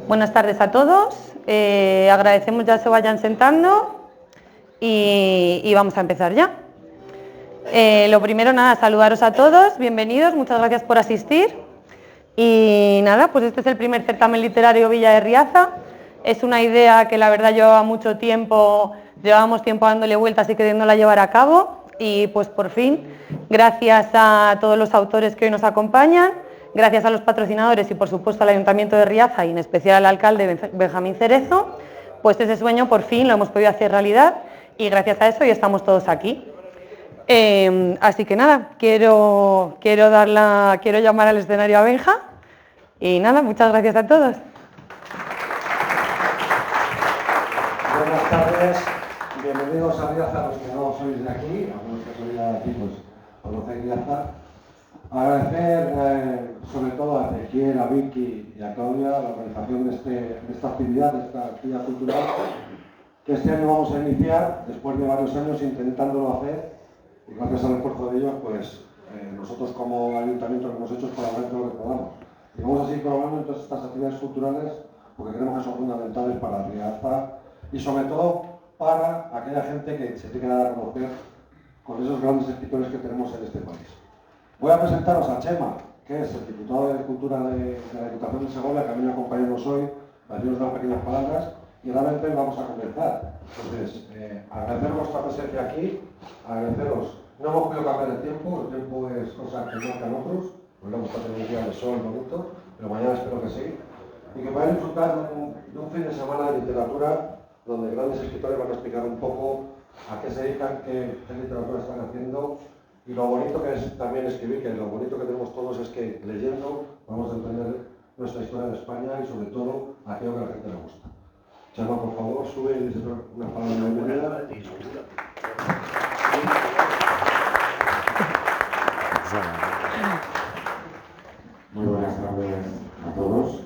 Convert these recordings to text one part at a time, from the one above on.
Buenas tardes a todos. Agradecemos ya se vayan sentando y vamos a empezar ya. Lo primero, nada, saludaros a todos, bienvenidos, muchas gracias por asistir. Y nada, pues este es el primer certamen literario Villa de Riaza. Es una idea que la verdad llevábamos tiempo dándole vueltas y queriéndola llevar a cabo. Y pues por fin, gracias a todos los autores que hoy nos acompañan, gracias a los patrocinadores y por supuesto al Ayuntamiento de Riaza y en especial al alcalde Benjamín Cerezo, pues ese sueño por fin lo hemos podido hacer realidad y gracias a eso hoy estamos todos aquí. Así que nada, quiero llamar al escenario a Benja y nada, muchas gracias a todos. Buenas tardes, bienvenidos a Riaza, los que no sois de aquí, algunos que sois de aquí pues conocéis Riaza. Agradecer sobre todo a Ezequiel, a Vicky y a Claudia la organización de esta actividad cultural que este año vamos a iniciar después de varios años intentándolo hacer y gracias al esfuerzo de ellos pues nosotros como ayuntamiento lo que hemos hecho es colaborar en todo lo que podamos. Y vamos a seguir colaborando en todas estas actividades culturales porque creemos que son fundamentales para Riaza y sobre todo para aquella gente que se tiene que dar a conocer con esos grandes escritores que tenemos en este país. Voy a presentaros a Chema, que es el diputado de Cultura de la Diputación de Segovia, que ha venido a acompañarnos hoy, para decirnos unas pequeñas palabras, y realmente vamos a comenzar. Entonces, agradecer vuestra presencia aquí, agradeceros. No hemos podido cambiar el tiempo es cosa que marcan otros, porque hemos tenido un día de sol bonito, pero mañana espero que sí, y que podáis disfrutar de un fin de semana de literatura, donde grandes escritores van a explicar un poco a qué se dedican, qué literatura están haciendo, y lo bonito que es también escribir, que lo bonito que tenemos todos es que leyendo vamos a entender nuestra historia de España y sobre todo aquello que a la gente le gusta. Chema, por favor, sube y dice una palabra de bienvenida. Muy buenas tardes a todos.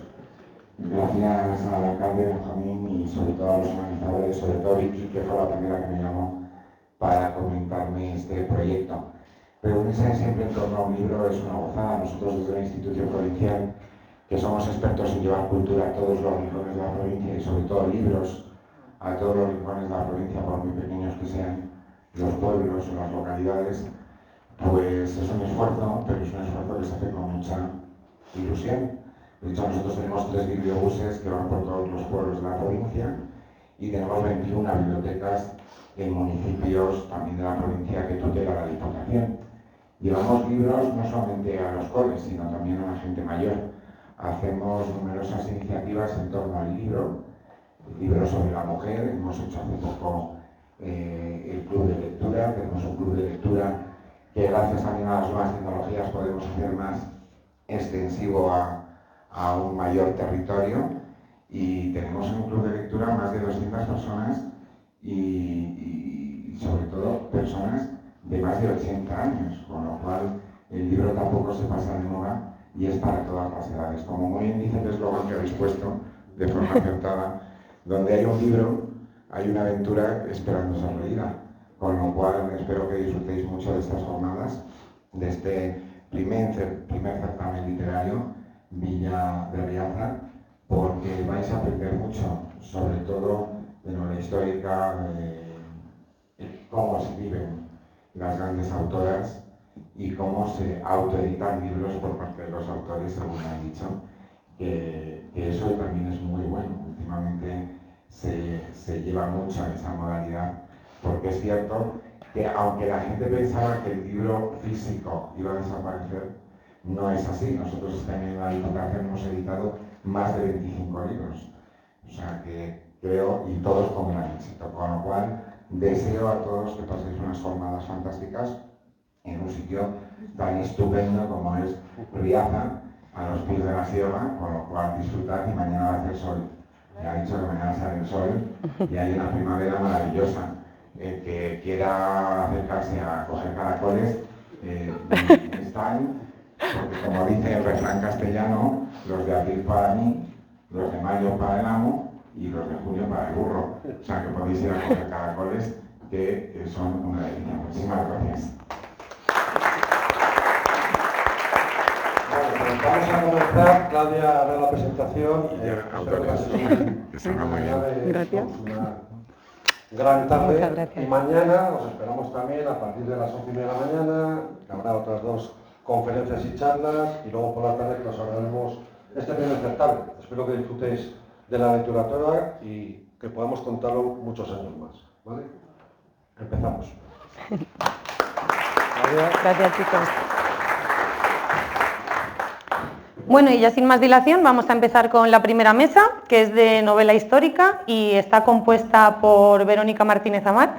Gracias al alcalde Benjamín y sobre todo a los organizadores, sobre todo Vicky, que fue la primera que me llamó para comentarme este proyecto. Reunirse siempre en torno a un libro es una gozada. Nosotros desde la institución provincial, que somos expertos en llevar cultura a todos los rincones de la provincia y sobre todo libros a todos los rincones de la provincia, por muy pequeños que sean los pueblos o las localidades, pues es un esfuerzo, pero es un esfuerzo que se hace con mucha ilusión. De hecho, nosotros tenemos 3 bibliobuses que van por todos los pueblos de la provincia y tenemos 21 bibliotecas en municipios también de la provincia que tutela la Diputación. Llevamos libros no solamente a los coles, sino también a la gente mayor. Hacemos numerosas iniciativas en torno al libro, libros sobre la mujer. Hemos hecho hace poco el club de lectura. Tenemos un club de lectura que gracias también a las nuevas tecnologías podemos hacer más extensivo a un mayor territorio. Y tenemos en un club de lectura más de 200 personas y sobre todo personas de más de 80 años, con lo cual el libro tampoco se pasa de moda y es para todas las edades. Como muy bien dice el eslogan que habéis puesto de forma acertada, donde hay un libro, hay una aventura esperando ser leída. Con lo cual espero que disfrutéis mucho de estas jornadas, de este primer certamen literario Villa de Riaza, porque vais a aprender mucho, sobre todo de novela histórica, de cómo se viven las grandes autoras y cómo se autoeditan libros por parte de los autores, según han dicho, que eso también es muy bueno. Últimamente se lleva mucho esa modalidad, porque es cierto que aunque la gente pensaba que el libro físico iba a desaparecer, no es así. Nosotros también en la Diputación hemos editado más de 25 libros, o sea que creo, y todos con gran éxito, con lo cual deseo a todos que paséis unas jornadas fantásticas en un sitio tan estupendo como es Riaza, a los pies de la sierra, con lo cual disfrutad y mañana va a hacer sol. Ya ha dicho que mañana sale el sol y hay una primavera maravillosa. El que quiera acercarse a coger caracoles, están, porque como dice el refrán castellano, los de abril para mí, los de mayo para el amo y los de junio para el burro. O sea que podéis ir a coger caracoles que son una delicia. Muchísimas gracias. Bueno, pues vamos a comenzar. Claudia hará la presentación invitación. Autores. Que salga muy bien. Gracias. Una gran tarde. Muchas gracias. Y mañana os esperamos también a partir de las 11:30 de la mañana, que habrá otras 2 conferencias y charlas, y luego por la tarde que nos haremos este primer certamen. Espero que disfrutéis de la literatura y que podamos contarlo muchos años más. ¿Vale? Empezamos. Gracias, chicos. Bueno, y ya sin más dilación, vamos a empezar con la primera mesa, que es de novela histórica y está compuesta por Verónica Martínez Amat.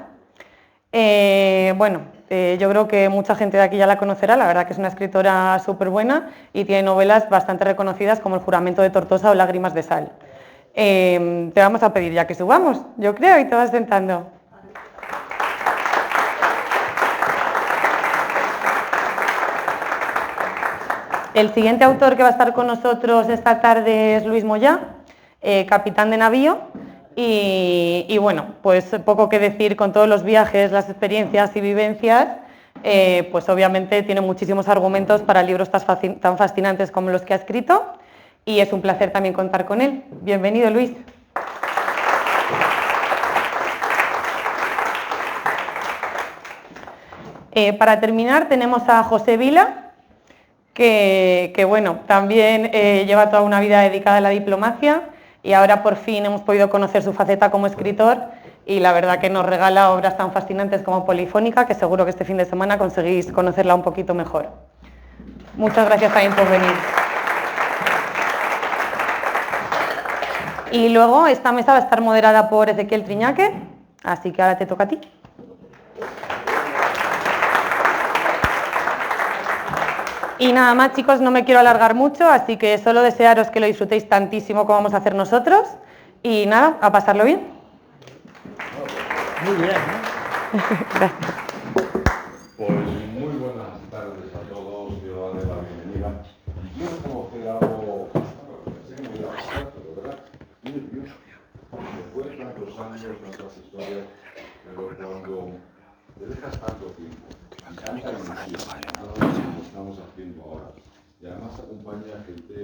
Yo creo que mucha gente de aquí ya la conocerá, la verdad que es una escritora súper buena y tiene novelas bastante reconocidas como El juramento de Tortosa o Lágrimas de sal. Te vamos a pedir ya que subamos, yo creo, y te vas sentando. El siguiente autor que va a estar con nosotros esta tarde es Luis Moyá, capitán de navío, y bueno, pues poco que decir con todos los viajes, las experiencias y vivencias, pues obviamente tiene muchísimos argumentos para libros tan fascinantes como los que ha escrito, y es un placer también contar con él. Bienvenido, Luis. Para terminar tenemos a José Vila, que bueno, también lleva toda una vida dedicada a la diplomacia y ahora por fin hemos podido conocer su faceta como escritor y la verdad que nos regala obras tan fascinantes como Polifónica, que seguro que este fin de semana conseguís conocerla un poquito mejor. Muchas gracias también por venir. Y luego esta mesa va a estar moderada por Ezequiel Triñaque, así que ahora te toca a ti. Y nada más, chicos, no me quiero alargar mucho, así que solo desearos que lo disfrutéis tantísimo como vamos a hacer nosotros. Y nada, a pasarlo bien. Muy bien. Gracias. Pues muy buenas tardes a todos, yo daré la bienvenida. Quiero conocer algo, muy abstracto, ¿verdad? Muy nervioso. Después de tantos años, tantas historias, pero cuando te dejas tanto tiempo, tanta ilusión, como estamos haciendo ahora, y además acompaña gente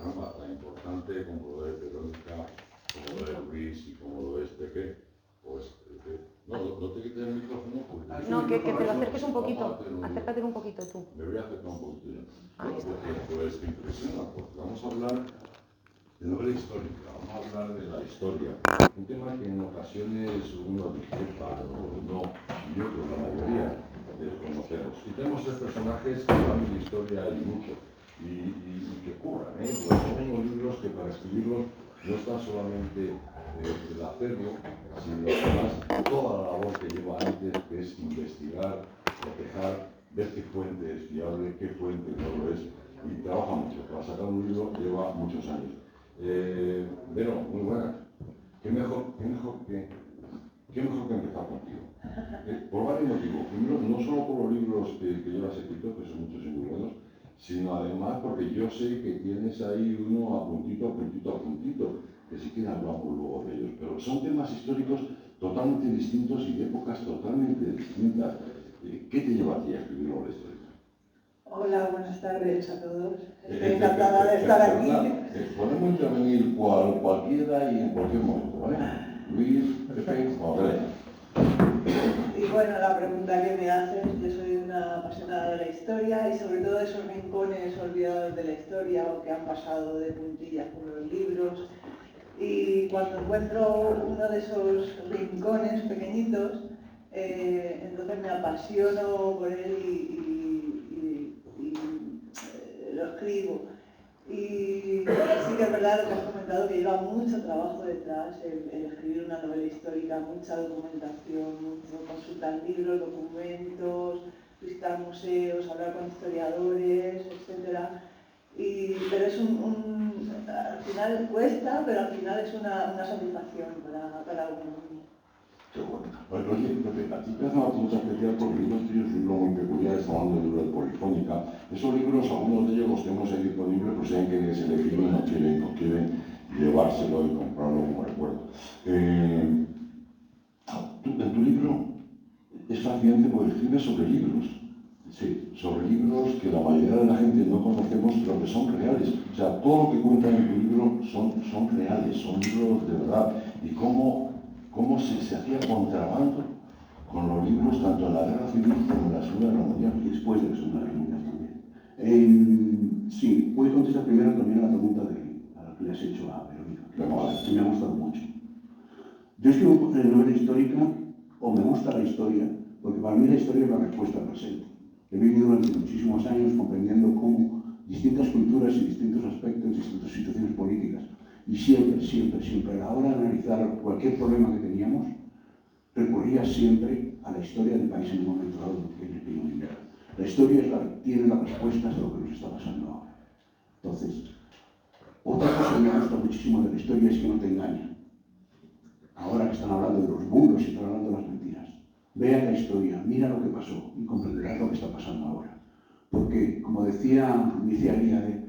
tan importante como lo de Verónica, como lo de Luis y como lo de Peque, pues no te quites el micrófono porque... No, que te lo acerques un poquito. Acércate un poquito tú. Me voy a acercar un poquito yo. Pues te impresiona, porque vamos a hablar de novela histórica, vamos a hablar de la historia. Un tema que en ocasiones uno disfruta o no, y otros, la mayoría, desconocemos. Y tenemos personajes que saben de historia y mucho, y que curran, Pues son unos libros que para escribirlos no está solamente el hacerlo, sino además toda la labor que lleva antes, que es investigar, proteger, ver qué fuente es fiable, qué fuente no lo es, y trabaja mucho. Para sacar un libro lleva muchos años. Vero, muy buenas. ¿Qué mejor que empezar contigo? Por varios motivos. Primero, no solo por los libros que llevas escrito, que son muchos y muy buenos, sino además porque yo sé que tienes ahí uno a puntito, que si quieres hablamos luego de ellos, pero son temas históricos totalmente distintos y de épocas totalmente distintas. ¿Qué te lleva a ti a escribir novela histórica? Hola, buenas tardes a todos. Estoy encantada de estar aquí. Podemos intervenir cualquiera y en cualquier momento, ¿vale? Luis, Pepe, Andrea. Y bueno, la pregunta que me haces, yo soy una apasionada de la historia y sobre todo de esos rincones olvidados de la historia o que han pasado de puntillas por los libros. Y cuando encuentro uno de esos rincones pequeñitos, entonces me apasiono por él y lo escribo. Y sí que es verdad lo que has comentado, que lleva mucho trabajo detrás el escribir una novela histórica, mucha documentación, mucho consultar libros, documentos, visitar museos, hablar con historiadores, etc. Pero es al final cuesta, pero al final es una satisfacción para uno. Qué bueno. Oye, Pepe, a ti te hace una pregunta especial porque el libro tuyo es un libro muy peculiar, está hablando del libro de Polifónica. Esos libros, algunos de ellos los tenemos ahí disponibles, pues saben que se le y no quieren llevárselo y comprarlo como recuerdo. En tu libro es fascinante porque escribes sobre libros. Sí, sobre libros que la mayoría de la gente no conocemos, pero que son reales. O sea, todo lo que cuentan en tu libro son reales, son libros de verdad. Y cómo se hacía contrabando con los libros tanto en la Guerra Civil como en la Segunda Guerra Mundial y después de la Segunda Guerra Mundial también. Sí, voy a contestar primero también a la pregunta a la que le has hecho a Verónica, que me ha gustado mucho. Yo escribo novela histórica, o me gusta la historia, porque para mí la historia es la respuesta al presente. He vivido durante muchísimos años comprendiendo cómo distintas culturas y distintos aspectos, distintas situaciones políticas, y siempre, a la hora de analizar cualquier problema que teníamos, recurría siempre a la historia del país en un momento dado en el que yo vivía. La historia tiene las respuestas a lo que nos está pasando ahora. Entonces, otra cosa que me gusta muchísimo de la historia es que no te engaña. Ahora que están hablando de los muros y están hablando de las mentiras, vea la historia, mira lo que pasó y comprenderás lo que está pasando ahora. Porque, como decía Aliade,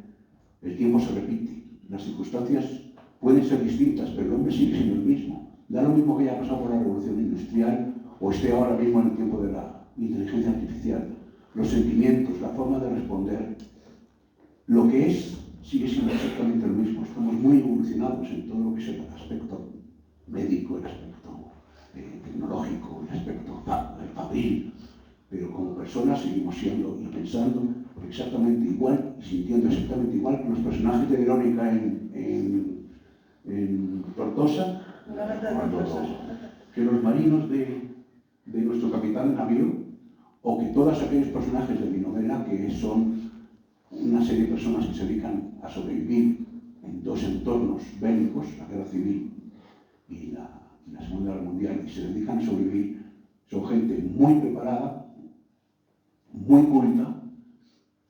el tiempo se repite, las circunstancias pueden ser distintas, pero el hombre sigue siendo el mismo. Da lo mismo que haya pasado por la revolución industrial o esté ahora mismo en el tiempo de la inteligencia artificial. Los sentimientos, la forma de responder, lo que es, sigue siendo exactamente lo mismo. Estamos muy evolucionados en todo lo que es el aspecto médico, el aspecto tecnológico, el aspecto fabril, pero como personas seguimos siendo y pensando exactamente igual y sintiendo exactamente igual que los personajes de Verónica en Tortosa, que los marinos de nuestro capitán navío, o que todos aquellos personajes de mi novela que son una serie de personas que se dedican a sobrevivir en dos entornos bélicos, la guerra civil y la Segunda Guerra Mundial, y se dedican a sobrevivir. Son gente muy preparada, muy culta,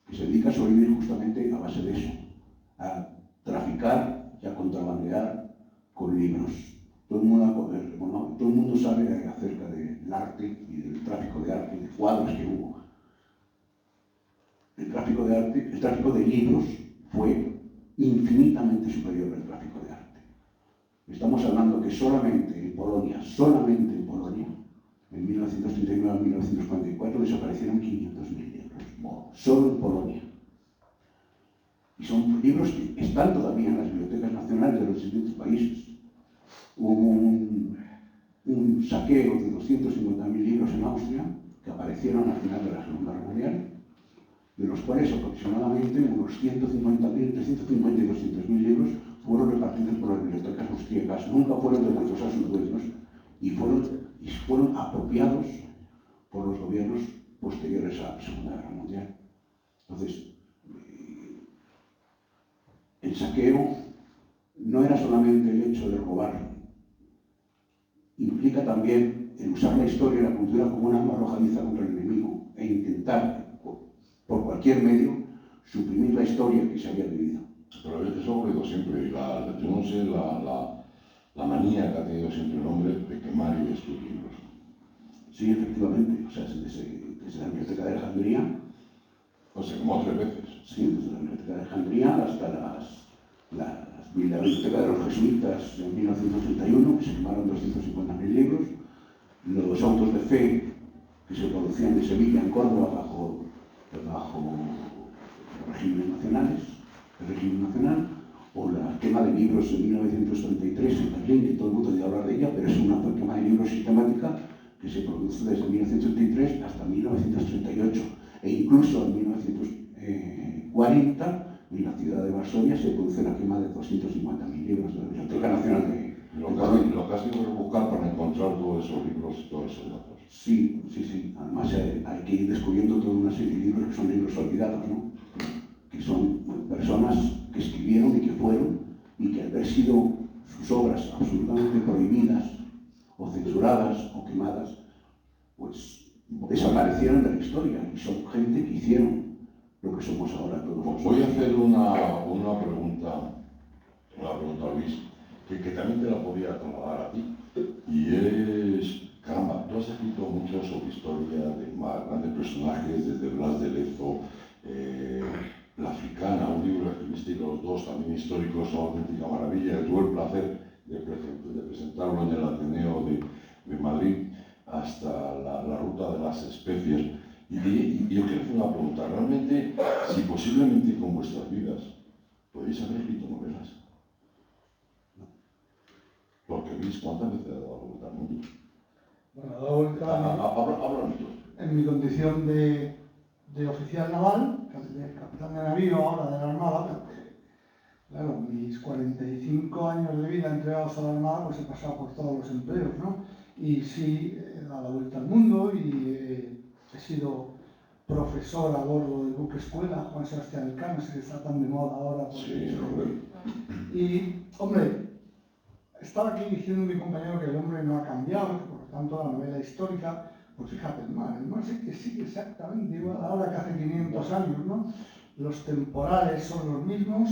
que se dedica a sobrevivir justamente a base de eso, a traficar y a contrabandear con libros. Todo el mundo sabe acerca del arte y del tráfico de arte, de cuadros que hubo. El tráfico de libros fue infinitamente superior al tráfico de arte. Estamos hablando que solamente en Polonia, en 1939 a 1944 desaparecieron 500.000 libros, solo en Polonia. Y son libros que están todavía en las bibliotecas nacionales de los distintos países. Hubo un saqueo de 250.000 libros en Austria que aparecieron al final de la Segunda Guerra Mundial, de los cuales aproximadamente unos 150.000, entre 150 y 200.000 libros fueron repartidos por las bibliotecas austríacas, nunca fueron devueltos a sus dueños y fueron apropiados por los gobiernos posteriores a la Segunda Guerra Mundial. Entonces, el saqueo no era solamente el hecho de robar, implica también el usar la historia y la cultura como una arma arrojadiza contra el enemigo e intentar, por cualquier medio, suprimir la historia que se había vivido. Pero eso ha ocurrido siempre. Yo no sé la manía que ha tenido siempre el hombre de quemar y destruir libros. Sí, efectivamente. O sea, desde la Biblioteca de Alejandría. O se quemó 3 veces. Sí, desde la Biblioteca de Alejandría hasta la Biblioteca de los Jesuitas en 1931, que se quemaron 250.000 libros. Los autos de fe que se producían de Sevilla en Córdoba bajo regímenes nacionales, el régimen nacional, o la quema de libros en 1933 en Berlín, que todo el mundo debe hablar de ella, pero es una quema de libros sistemática que se produce desde 1933 hasta 1938, e incluso en 1940, en la ciudad de Varsovia, se produce la quema de 250.000 libros de la Biblioteca Nacional de Lo que has tenido que buscar para encontrar todos esos libros y todos esos datos. Sí. Además hay que ir descubriendo toda una serie de libros que son libros olvidados, ¿no? Que son personas que escribieron y que fueron, y que al haber sido sus obras absolutamente prohibidas, o censuradas, o quemadas, pues desaparecieron de la historia, y son gente que hicieron lo que somos ahora todos. Voy a hacer una pregunta a Luis, que también te la podía trasladar a ti, y es, caramba, tú has escrito mucho sobre historia de grandes personajes, desde Blas de Lezo, La Africana, un libro que escribiste los dos, también históricos, son auténtica maravilla. Tuve el placer de presentarlo en el Ateneo de Madrid, hasta la ruta de las especies. Y yo quiero hacer una pregunta, realmente, si posiblemente con vuestras vidas podéis haber escrito novelas. Porque veis cuántas veces ha dado la vuelta al mundo. Bueno, ha dado vuelta Háblanos. en mi condición de oficial naval, de capitán de navío ahora de la Armada, pero claro, mis 45 años de vida entregados a la Armada, pues he pasado por todos los empleos, ¿no? Y sí, he dado la vuelta al mundo y he sido profesor a bordo del buque escuela, Juan Sebastián Elcano, que está tan de moda ahora. Sí, y, hombre, estaba aquí diciendo mi compañero que el hombre no ha cambiado, que por lo tanto la novela histórica, pues fíjate, el mar sí que sigue exactamente igual ahora que hace 500 años, ¿no? Los temporales son los mismos,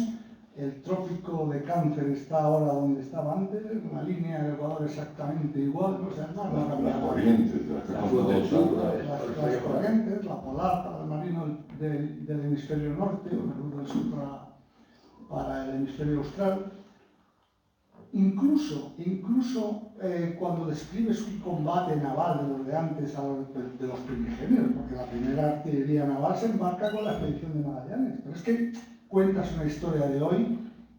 el trópico de Cáncer está ahora donde estaba antes, la línea del Ecuador exactamente igual, ¿no? O sea, el mar no ha cambiado. Las corrientes, Las corrientes, la polar para el marino del hemisferio norte, o el del sur para el hemisferio austral. Incluso cuando describes un combate naval de los de antes a los de los primigenios, porque la primera artillería naval se embarca con la expedición de Magallanes, pero es que cuentas una historia de hoy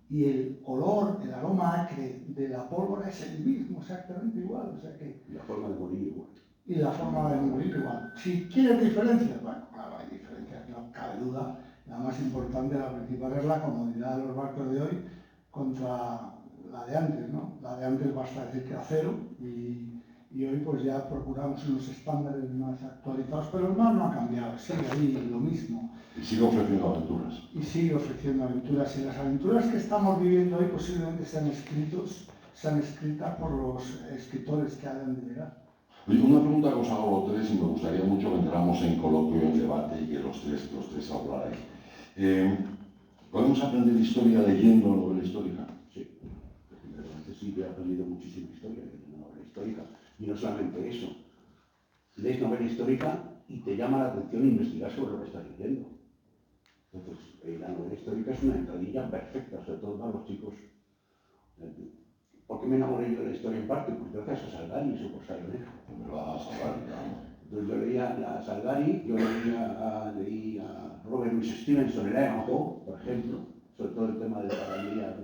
y el olor, el aroma acre de la pólvora es el mismo, exactamente igual, o sea que... Y la forma de morir igual. Y la forma de morir igual. Si quieres diferencias, bueno, claro, hay diferencias, no cabe duda. La más importante, la principal, es la comodidad de los barcos de hoy contra la de antes, ¿no? La de antes basta decir que acero y hoy pues ya procuramos unos estándares más actualizados, pero el mar no ha cambiado, sigue ahí lo mismo. Y sigue ofreciendo aventuras. Y sigue ofreciendo aventuras, y las aventuras que estamos viviendo hoy posiblemente sean escritas por los escritores que hayan de llegar. Oye, una pregunta que os hago a los tres y me gustaría mucho que entramos en coloquio, en debate y que los tres hablarais. ¿Podemos aprender historia leyendo novela histórica? Sí, efectivamente sí, yo he aprendido muchísima historia leyendo novela histórica. Y no solamente eso, lees novela histórica y te llama la atención investigar sobre lo que estás leyendo. Entonces, la novela histórica es una entradilla perfecta, sobre todo para los chicos. ¿Por qué me enamoré yo de la historia en parte? Pues gracias a Salgari y su Corsario Negro. Me lo vas a Salgari, claro. Entonces yo leía a Salgari, yo leí a Robert Louis Stevenson, el Ivanhoe, por ejemplo, sobre todo el tema de la caballería,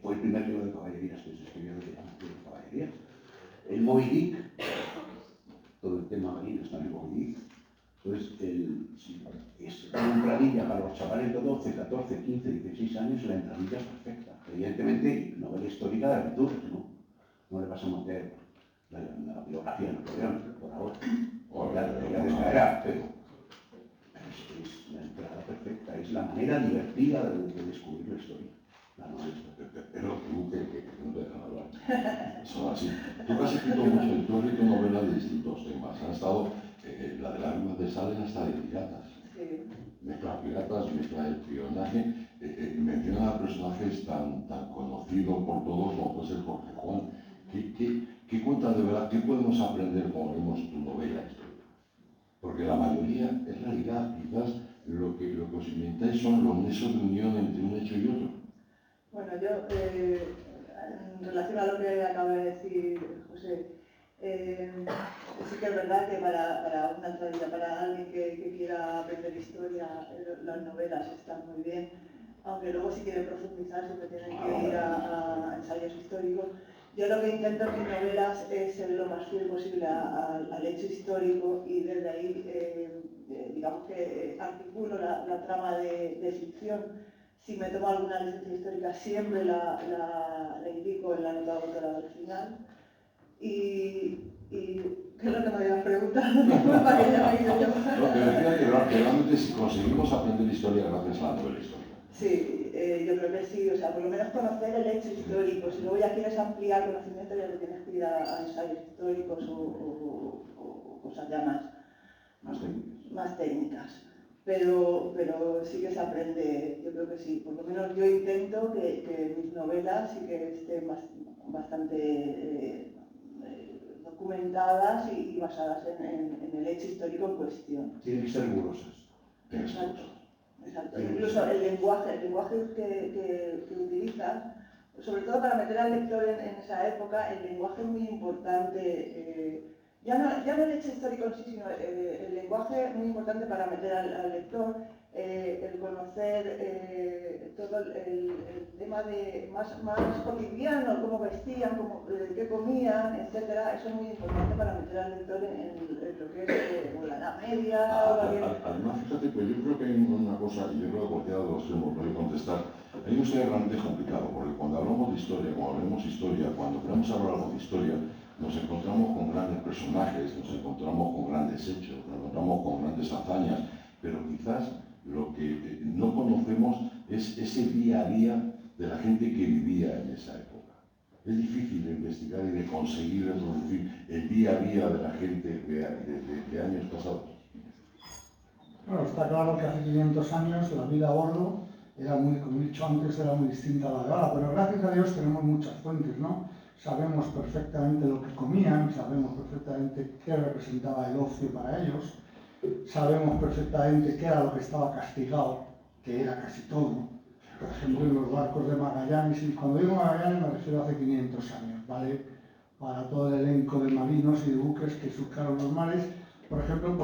fue el primer libro de caballerías que se escribió, que se llama de caballerías. El Moby Dick, todo el tema marino está en el Moby Dick. Entonces, es una entradilla para los chavales de 12, 14, 15, 16 años, la entradilla es perfecta. Evidentemente, novela histórica de aventuras, ¿no? No le vas a meter la biografía de Napoleón, por ahora. Ya descaerá, pero es la entrada perfecta, es la manera divertida de descubrir la historia. La novela histórica. Pero tú que no te dejan hablar. Son así. Tú has escrito mucho, tú has escrito novelas de distintos temas. Han estado, la de Lágrimas de Sal hasta de piratas. Sí. Mezcla piratas, mezcla el espionaje. Menciona a personajes tan conocidos por todos como puede ser Jorge Juan. ¿Qué cuentas de verdad? ¿Qué podemos aprender cuando vemos tu novela histórica? Porque la mayoría, en realidad, quizás lo que os inventáis son los nexos de unión entre un hecho y otro. Bueno, yo, en relación a lo que acaba de decir José, sí que es verdad que para una entradilla, para alguien que quiera aprender historia, las novelas están muy bien, aunque luego si quieren profundizar siempre tienen que ir a ensayos históricos. Yo lo que intento en mis novelas es ser lo más fiel posible al hecho histórico y desde ahí, digamos que articulo la trama de ficción. Si me tomo alguna licencia histórica siempre la indico en la nota de autora al final. ¿Qué es lo que me habías preguntado? Para que ya me he ido yo. No, te decía que realmente si conseguimos aprender historia gracias a la novela histórica. Sí, yo creo que sí, o sea, por lo menos conocer el hecho histórico. Si luego ya quieres ampliar conocimiento, ya te tienes que ir a ensayos históricos o cosas ya más técnicas. Pero sí que se aprende, yo creo que sí. Por lo menos yo intento que mis novelas sí que estén bastante documentadas y basadas en el hecho histórico en cuestión. Tienen que ser rigurosas. Exacto. Incluso el lenguaje que utilizas, sobre todo para meter al lector en esa época, el lenguaje es muy importante. ya no el hecho histórico en sí, sino el lenguaje muy importante para meter al lector, el conocer todo el tema de más cotidiano, cómo vestían, qué comían, etcétera. Eso es muy importante para meter al lector en lo que es la Edad Media. Además, fíjate que yo creo que hay una cosa, y yo creo que cualquiera de los que me puede contestar, hay un ser realmente complicado, porque cuando hablamos de historia, cuando queremos hablar algo de historia, nos encontramos con grandes personajes, nos encontramos con grandes hechos, nos encontramos con grandes hazañas, pero quizás lo que no conocemos es ese día a día de la gente que vivía en esa época. Es difícil de investigar y de conseguir reproducir el día a día de la gente de años pasados. Bueno, está claro que hace 500 años la vida a bordo era muy, como he dicho antes, era muy distinta a la de ahora, pero gracias a Dios tenemos muchas fuentes, ¿no? Sabemos perfectamente lo que comían, sabemos perfectamente qué representaba el ocio para ellos, sabemos perfectamente qué era lo que estaba castigado, que era casi todo. Por ejemplo, en los barcos de Magallanes, y cuando digo Magallanes me refiero a hace 500 años, ¿vale? Para todo el elenco de marinos y de buques que surcaron los mares, por ejemplo,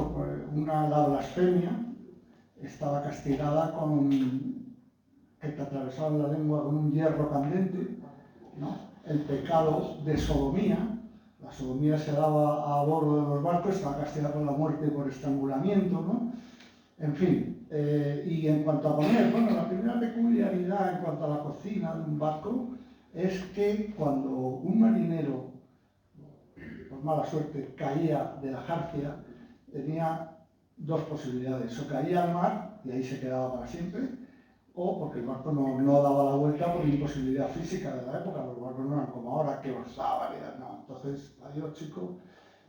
la blasfemia estaba castigada con que te atravesaban la lengua con un hierro candente, ¿no? El pecado de sodomía, la sodomía se daba a bordo de los barcos, estaba castigada con la muerte por estrangulamiento, ¿no? En fin, y en cuanto a comer, bueno, la primera peculiaridad en cuanto a la cocina de un barco es que cuando un marinero, por mala suerte, caía de la jarcia, tenía dos posibilidades: o caía al mar y ahí se quedaba para siempre, o porque el barco no daba la vuelta por imposibilidad física de la época. Los barcos no eran como ahora, que bazaban, no. Entonces, adiós chico,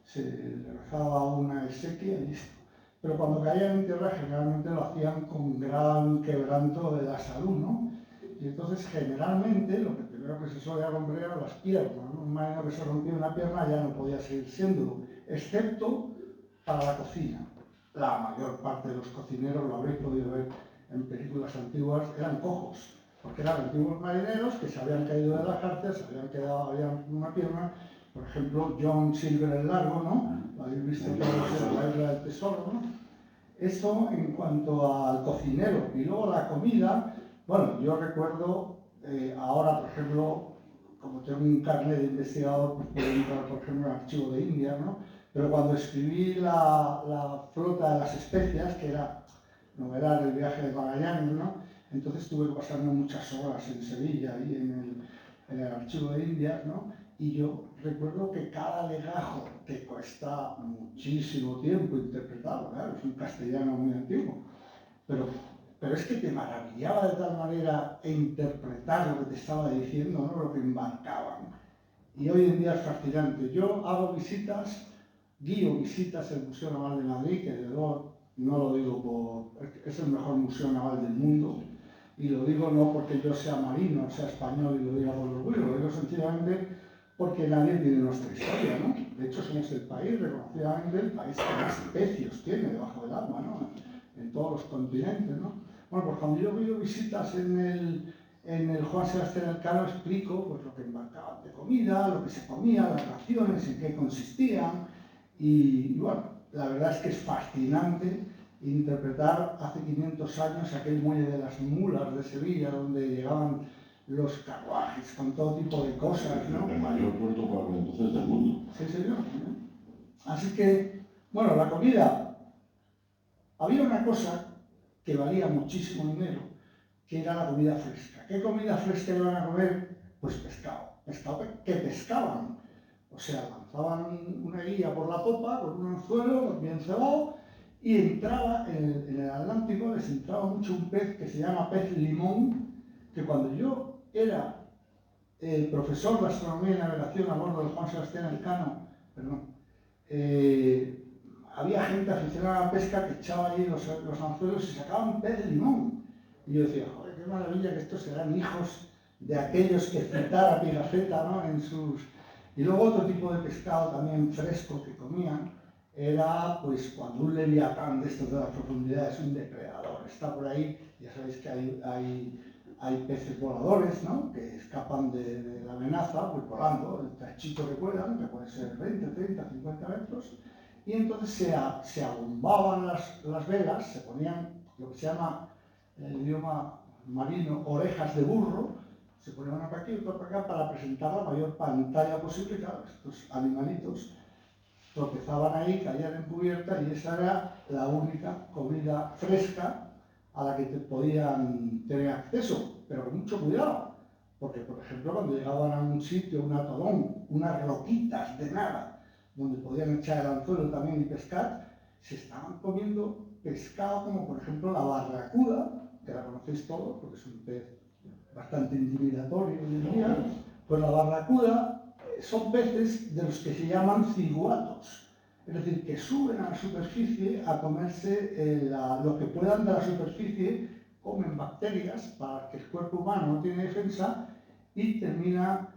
se le rezaba una exequia y listo. Pero cuando caían en tierra generalmente lo hacían con gran quebranto de la salud, ¿no? Y entonces generalmente lo que primero que se solía romper eran las piernas, ¿no? Un marinero que se rompía una pierna ya no podía seguir siéndolo, excepto para la cocina. La mayor parte de los cocineros, lo habréis podido ver en películas antiguas, eran cojos, porque eran antiguos marineros que se habían caído de la jarcia, se habían quedado, habían una pierna. Por ejemplo, John Silver el Largo, ¿no? Lo habéis visto todos en la Isla del Tesoro, ¿no? Eso en cuanto al cocinero. Y luego la comida, bueno, yo recuerdo ahora, por ejemplo, como tengo un carnet de investigador, pues puedo entrar, por ejemplo, en el archivo de India, ¿no? Pero cuando escribí la flota de las especias, que era novedad del viaje de Magallanes, ¿no? Entonces tuve que pasarme muchas horas en Sevilla y en el archivo de Indias, ¿no? Y yo recuerdo que cada legajo, que cuesta muchísimo tiempo interpretarlo, claro, es un castellano muy antiguo, pero es que te maravillaba de tal manera interpretar lo que te estaba diciendo, ¿no? Lo que embarcaban. Y hoy en día es fascinante. Yo hago visitas, guío visitas al Museo Naval de Madrid, que desde luego no lo digo es el mejor museo naval del mundo, y lo digo no porque yo sea marino, sea español y lo diga por orgullo, lo digo sencillamente porque nadie tiene nuestra historia, ¿no? De hecho, somos el país, reconocidamente, el país que más especios tiene debajo del agua, ¿no? En todos los continentes, ¿no? Bueno, pues cuando yo veo visitas en el Juan Sebastián Elcano, explico pues, lo que embarcaban de comida, lo que se comía, las raciones, en qué consistían, y bueno, la verdad es que es fascinante interpretar hace 500 años aquel muelle de las Mulas de Sevilla, donde llegaban los carruajes con todo tipo de cosas, ¿no? El mayor puerto para entonces del mundo. Sí, señor. Así que, bueno, la comida. Había una cosa que valía muchísimo dinero, que era la comida fresca. ¿Qué comida fresca iban a comer? Pues pescado. Pescado que pescaban. O sea, lanzaban una guía por la popa con un anzuelo bien cebado y entraba en el Atlántico, les entraba mucho un pez que se llama pez limón, que cuando yo era profesor de astronomía y navegación a bordo del Juan Sebastián Elcano, había gente aficionada a la pesca que echaba ahí los anzuelos y sacaban pez limón. Y yo decía, joder, qué maravilla que estos serán hijos de aquellos que citara Pigafetta, ¿no? En sus... Y luego otro tipo de pescado también fresco que comían era, pues, cuando un leviatán de estos de las profundidades, un depredador, está por ahí, ya sabéis que hay hay peces voladores, ¿no?, que escapan de la amenaza, pues volando, el trachito que puedan, que puede ser 20, 30, 50 metros, y entonces se abombaban las velas, se ponían lo que se llama en el idioma marino orejas de burro, se ponían una para aquí y otra para acá para presentar la mayor pantalla posible. Claro, estos animalitos tropezaban ahí, caían en cubierta y esa era la única comida fresca a la que te podían tener acceso, pero con mucho cuidado, porque por ejemplo cuando llegaban a un sitio, un atolón, unas roquitas de nada, donde podían echar el anzuelo también y pescar, se estaban comiendo pescado como por ejemplo la barracuda, que la conocéis todos porque es un pez bastante intimidatorio hoy en día. Pues la barracuda son peces de los que se llaman ciguatos, es decir, que suben a la superficie a comerse lo que puedan de la superficie, comen bacterias para que el cuerpo humano no tiene defensa y termina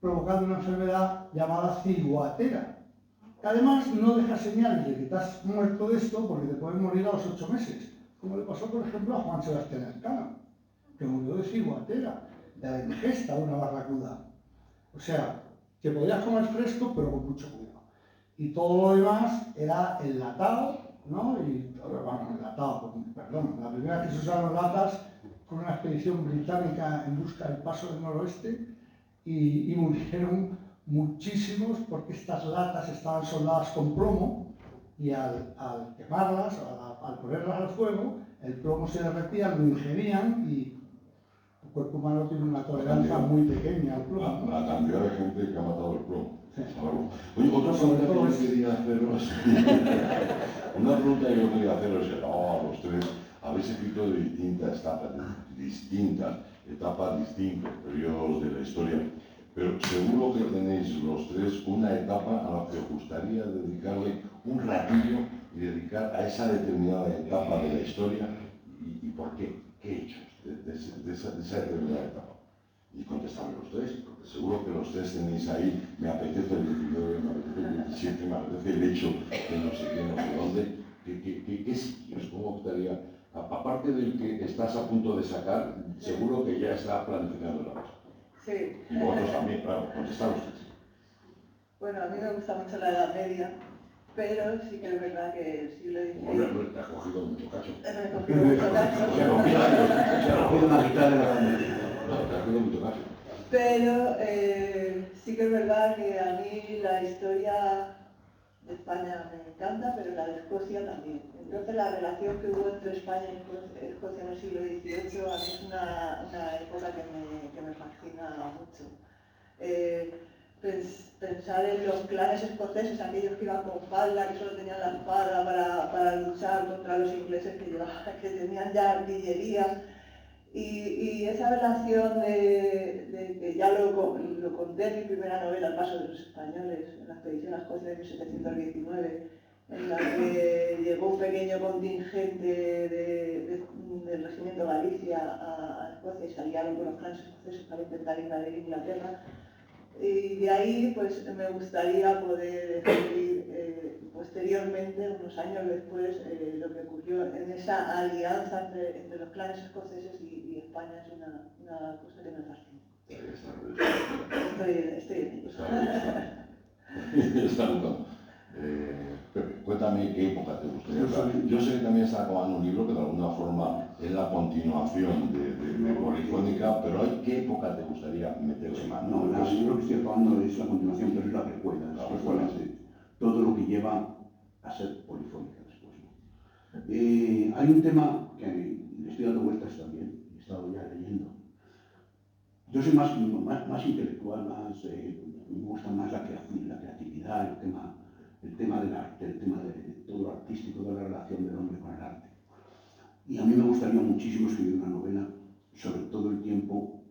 provocando una enfermedad llamada ciguatera. Además, no deja señales de que estás muerto de esto porque te pueden morir a los 8 meses, como le pasó, por ejemplo, a Juan Sebastián Elcano, que murió de ciguatera, de la ingesta de una barracuda. O sea, que podías comer fresco, pero con mucho cuidado. Y todo lo demás era enlatado, ¿no? Y, bueno, enlatado, perdón, la primera vez que se usaron latas fue una expedición británica en busca del paso del noroeste y murieron muchísimos porque estas latas estaban soldadas con plomo y al quemarlas, al ponerlas al fuego, el plomo se derretía, lo ingerían y el cuerpo humano tiene una tolerancia muy pequeña al plomo, ¿no? La cantidad de gente que ha matado el plomo. Sí. Oye, otra Sobre pregunta que todo yo es- quería haceros, una pregunta que yo quería haceros es, los tres habéis escrito de distintas etapas, distintos periodos de la historia, pero seguro que tenéis los tres una etapa a la que os gustaría dedicarle un ratillo y dedicar a esa determinada etapa de la historia y por qué, qué hechos de esa determinada etapa. Y contestarme los tres, porque seguro que los tres tenéis ahí, me apetece el 19, me apetece el 27, me apetece el hecho de no sé qué, no sé dónde, qué sitios, cómo optaría, aparte del que estás a punto de sacar, seguro que ya está planificando la cosa. Sí. Y vosotros también, claro, contestar los tres. Bueno, a mí me gusta mucho la Edad Media, pero sí que es verdad que el siglo Hombre, XVI... te has cogido mucho cacho. Me he cogido mucho cacho. Se ha cogido una mitad de la bandera. No, te has cogido mucho cacho. Pero sí que es verdad que a mí la historia de España me encanta, pero la de Escocia también. Entonces la relación que hubo entre España y Escocia en el siglo XVIII a mí es una época que me fascina mucho. Pensar en los clanes escoceses, aquellos que iban con falda, que solo tenían la espada para luchar contra los ingleses que tenían ya artillería. Y esa relación que ya lo conté en mi primera novela, El paso de los españoles, en la expedición a Escocia de 1719, en la que llegó un pequeño contingente del regimiento Galicia a Escocia y se aliaron con los clanes escoceses para intentar invadir Inglaterra. Y de ahí pues me gustaría poder escribir posteriormente, unos años después, lo que ocurrió en esa alianza entre los clanes escoceses y España. Es una cosa que me fascina. Estoy en ello. Está gustando. Pepe, cuéntame qué época te gustaría. Yo sé que también está acabando un libro que de alguna forma es la continuación de Polifónica, pero ¿qué época te gustaría meterse más? No, el libro que estoy acabando es la continuación, pero es la precuela. La precuela, sí. Todo lo que lleva a ser polifónica después, ¿no? Hay un tema que le estoy dando vueltas también, he estado ya leyendo. Yo soy más intelectual, me gusta más la creatividad, el tema del arte, el tema de todo lo artístico, de la relación del hombre con el arte. Y a mí me gustaría muchísimo escribir una novela sobre todo el tiempo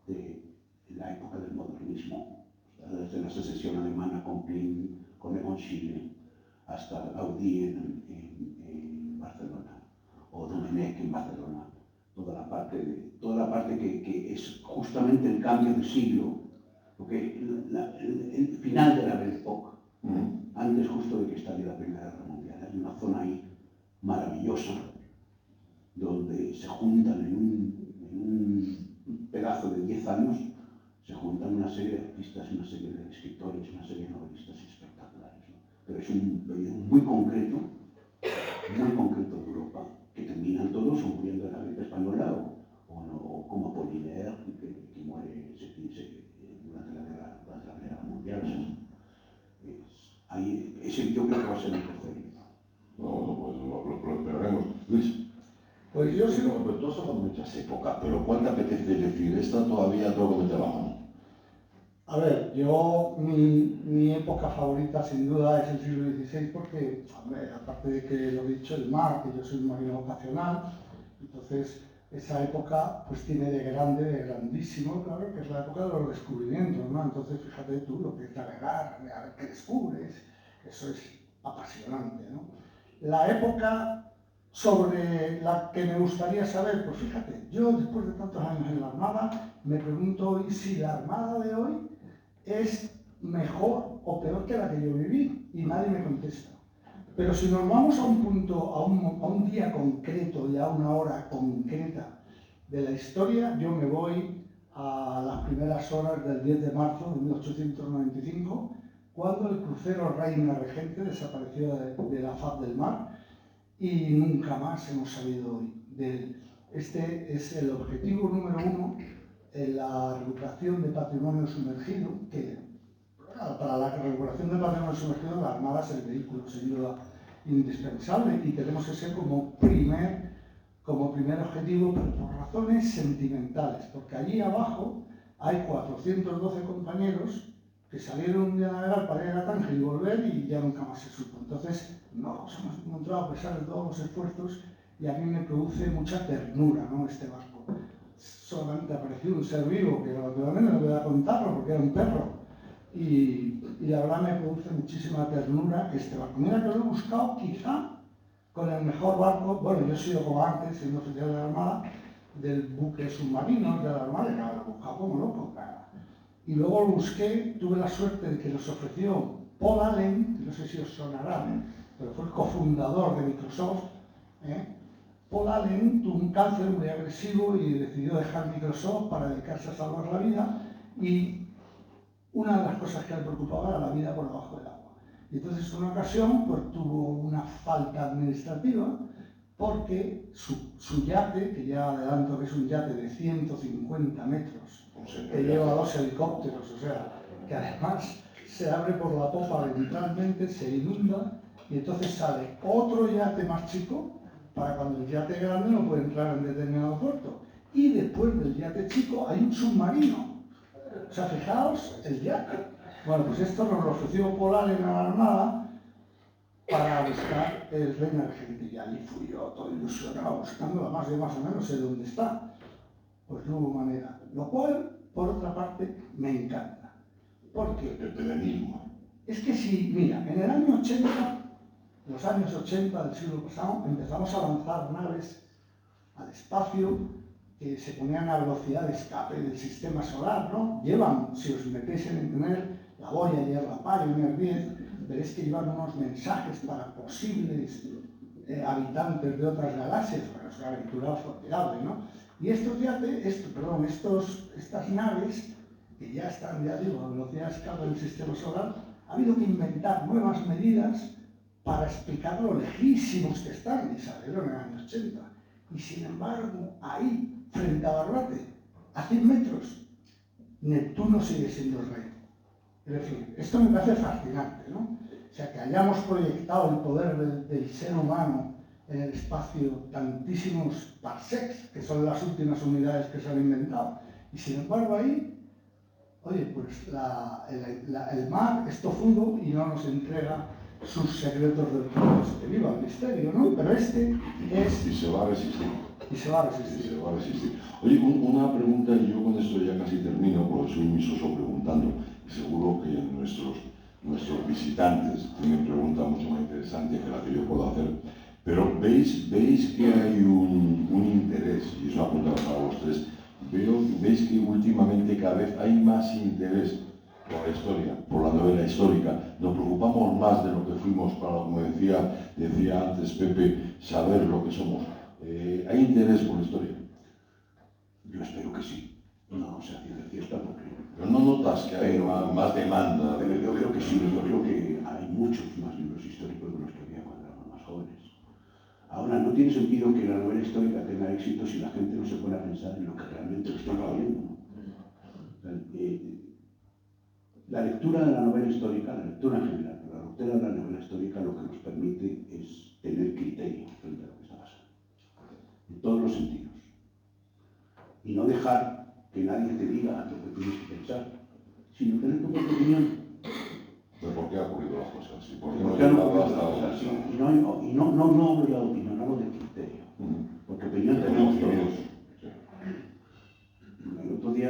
de la época del modernismo, desde la secesión alemana con Klimt, con Egon Schiele, hasta Gaudí en Barcelona, o Domenech en Barcelona. Toda la parte que es justamente el cambio de siglo, porque el final de la Belle Époque, antes justo de que estalle la Primera Guerra Mundial. Hay una zona ahí maravillosa donde se juntan en un pedazo de 10 años se juntan una serie de artistas, una serie de escritores, una serie de novelistas espectaculares, ¿no? Pero es un periodo muy concreto de Europa, que terminan todos muriendo de la gripe española o como Apollinaire, que muere durante la Guerra Mundial. Ese yo creo que va a ser mi preferido. No, pues lo esperaremos. Luis. Pues yo sí. Pero tú has hablado de muchas épocas, pero ¿cuál te apetece decir? Esta todavía tengo que meter la mano. A ver, mi época favorita sin duda es el siglo XVI porque, hombre, aparte de que lo he dicho, el mar, que yo soy un marino vocacional, entonces esa época pues tiene de grande, de grandísimo, claro, que es la época de los descubrimientos, ¿no? Entonces fíjate tú lo que es navegar, a ver qué descubres, eso es apasionante, ¿no? La época sobre la que me gustaría saber, pues fíjate, yo después de tantos años en la Armada, me pregunto hoy si la Armada de hoy es mejor o peor que la que yo viví, y nadie me contesta. Pero si nos vamos a un punto, a un día concreto y a una hora concreta de la historia, yo me voy a las primeras horas del 10 de marzo de 1895, cuando el crucero Reina Regente desapareció de la faz del mar y nunca más hemos sabido hoy de él. Este es el objetivo número 1 en la recuperación de patrimonio sumergido, que para la recuperación de patrimonio sumergido la Armada es el vehículo sin duda indispensable y tenemos ese como primer objetivo, pero por razones sentimentales, porque allí abajo hay 412 compañeros que salieron de navegar para ir a Tánger y volver y ya nunca más se supo. Entonces nos hemos encontrado a pesar de todos los esfuerzos y a mí me produce mucha ternura, ¿no?, este barco. Solamente apareció un ser vivo, que naturalmente no voy a contarlo porque era un perro, y la verdad me produce muchísima ternura este barco. Mira que lo he buscado quizá con el mejor barco, bueno, yo he sido como antes, siendo oficial de la Armada, del buque submarino de la Armada, y claro, lo he buscado como loco, claro. Y luego lo busqué, tuve la suerte de que nos ofreció Paul Allen, que no sé si os sonará, pero fue el cofundador de Microsoft. Paul Allen tuvo un cáncer muy agresivo y decidió dejar Microsoft para dedicarse a salvar la vida, y una de las cosas que le preocupaba era la vida por debajo del agua. Y entonces en una ocasión pues, tuvo una falta administrativa porque su yate, que ya adelanto que es un yate de 150 metros, que lleva 2 helicópteros, o sea, que además se abre por la popa ventralmente, se inunda y entonces sale otro yate más chico para cuando el yate grande no puede entrar en determinado puerto. Y después del yate chico hay un submarino. O sea, fijaos el yate. Bueno, pues esto nos lo ofreció Paul Allen a la Armada para buscar el Reina Regente. Y allí fui yo todo ilusionado buscando, además yo más o menos sé dónde está. Pues no hubo manera. Lo cual, por otra parte, me encanta. Porque el pedenismo. Es que si, mira, en el año 80, los años 80 del siglo pasado, empezamos a lanzar naves al espacio que se ponían a velocidad de escape del sistema solar, ¿no? Llevan, si os metéis en internet, la Voyager, la Pioneer 10, veréis que llevan unos mensajes para posibles habitantes de otras galaxias. Bueno, es una aventura formidable, ¿no? Y estos estas naves, que ya están, ya digo, a velocidad de escape del sistema solar, ha habido que inventar nuevas medidas para explicar lo lejísimos que están, y salieron en el año 80. Y sin embargo, ahí, frente a Barbate, a 100 metros, Neptuno sigue siendo el rey. Es decir, esto me parece fascinante, ¿no? O sea, que hayamos proyectado el poder del ser humano en el espacio tantísimos parsecs, que son las últimas unidades que se han inventado, y sin embargo ahí, oye, pues el mar es tozudo y no nos entrega sus secretos del mundo. Que viva el misterio, ¿no? Pero este es... Y se va a resistir. Y se va a resistir. Y se va a resistir. Oye, una pregunta, y yo con esto ya casi termino, porque soy muy soso preguntando, y seguro que nuestros visitantes tienen preguntas mucho más interesantes que la que yo puedo hacer. Pero veis que hay un interés, y eso apunta para los tres, veis que últimamente cada vez hay más interés por la historia, por la novela histórica. Nos preocupamos más de lo que fuimos para, como decía antes Pepe, saber lo que somos. ¿Hay interés por la historia? Yo espero que sí. No, o sea, ciencia cierta porque... Pero no notas que hay más demanda. Yo creo que sí, yo creo que hay muchos más libros históricos de los que había cuando éramos más jóvenes. Ahora, no tiene sentido que la novela histórica tenga éxito si la gente no se pone a pensar en lo que realmente lo está leyendo, ¿no? La lectura de la novela histórica, la lectura en general, pero la lectura de la novela histórica lo que nos permite es tener criterio frente a lo que está pasando, en todos los sentidos. Y no dejar que nadie te diga lo que tienes que pensar, sino tener tu propia opinión. ¿Pero por qué ha ocurrido las cosas así? ¿Por qué ¿Por no qué ha han llegado ocurrido hasta las ahora? cosas así? Y no hablo ya de opinión, hablo de criterio. Porque opinión tenemos todos. El otro día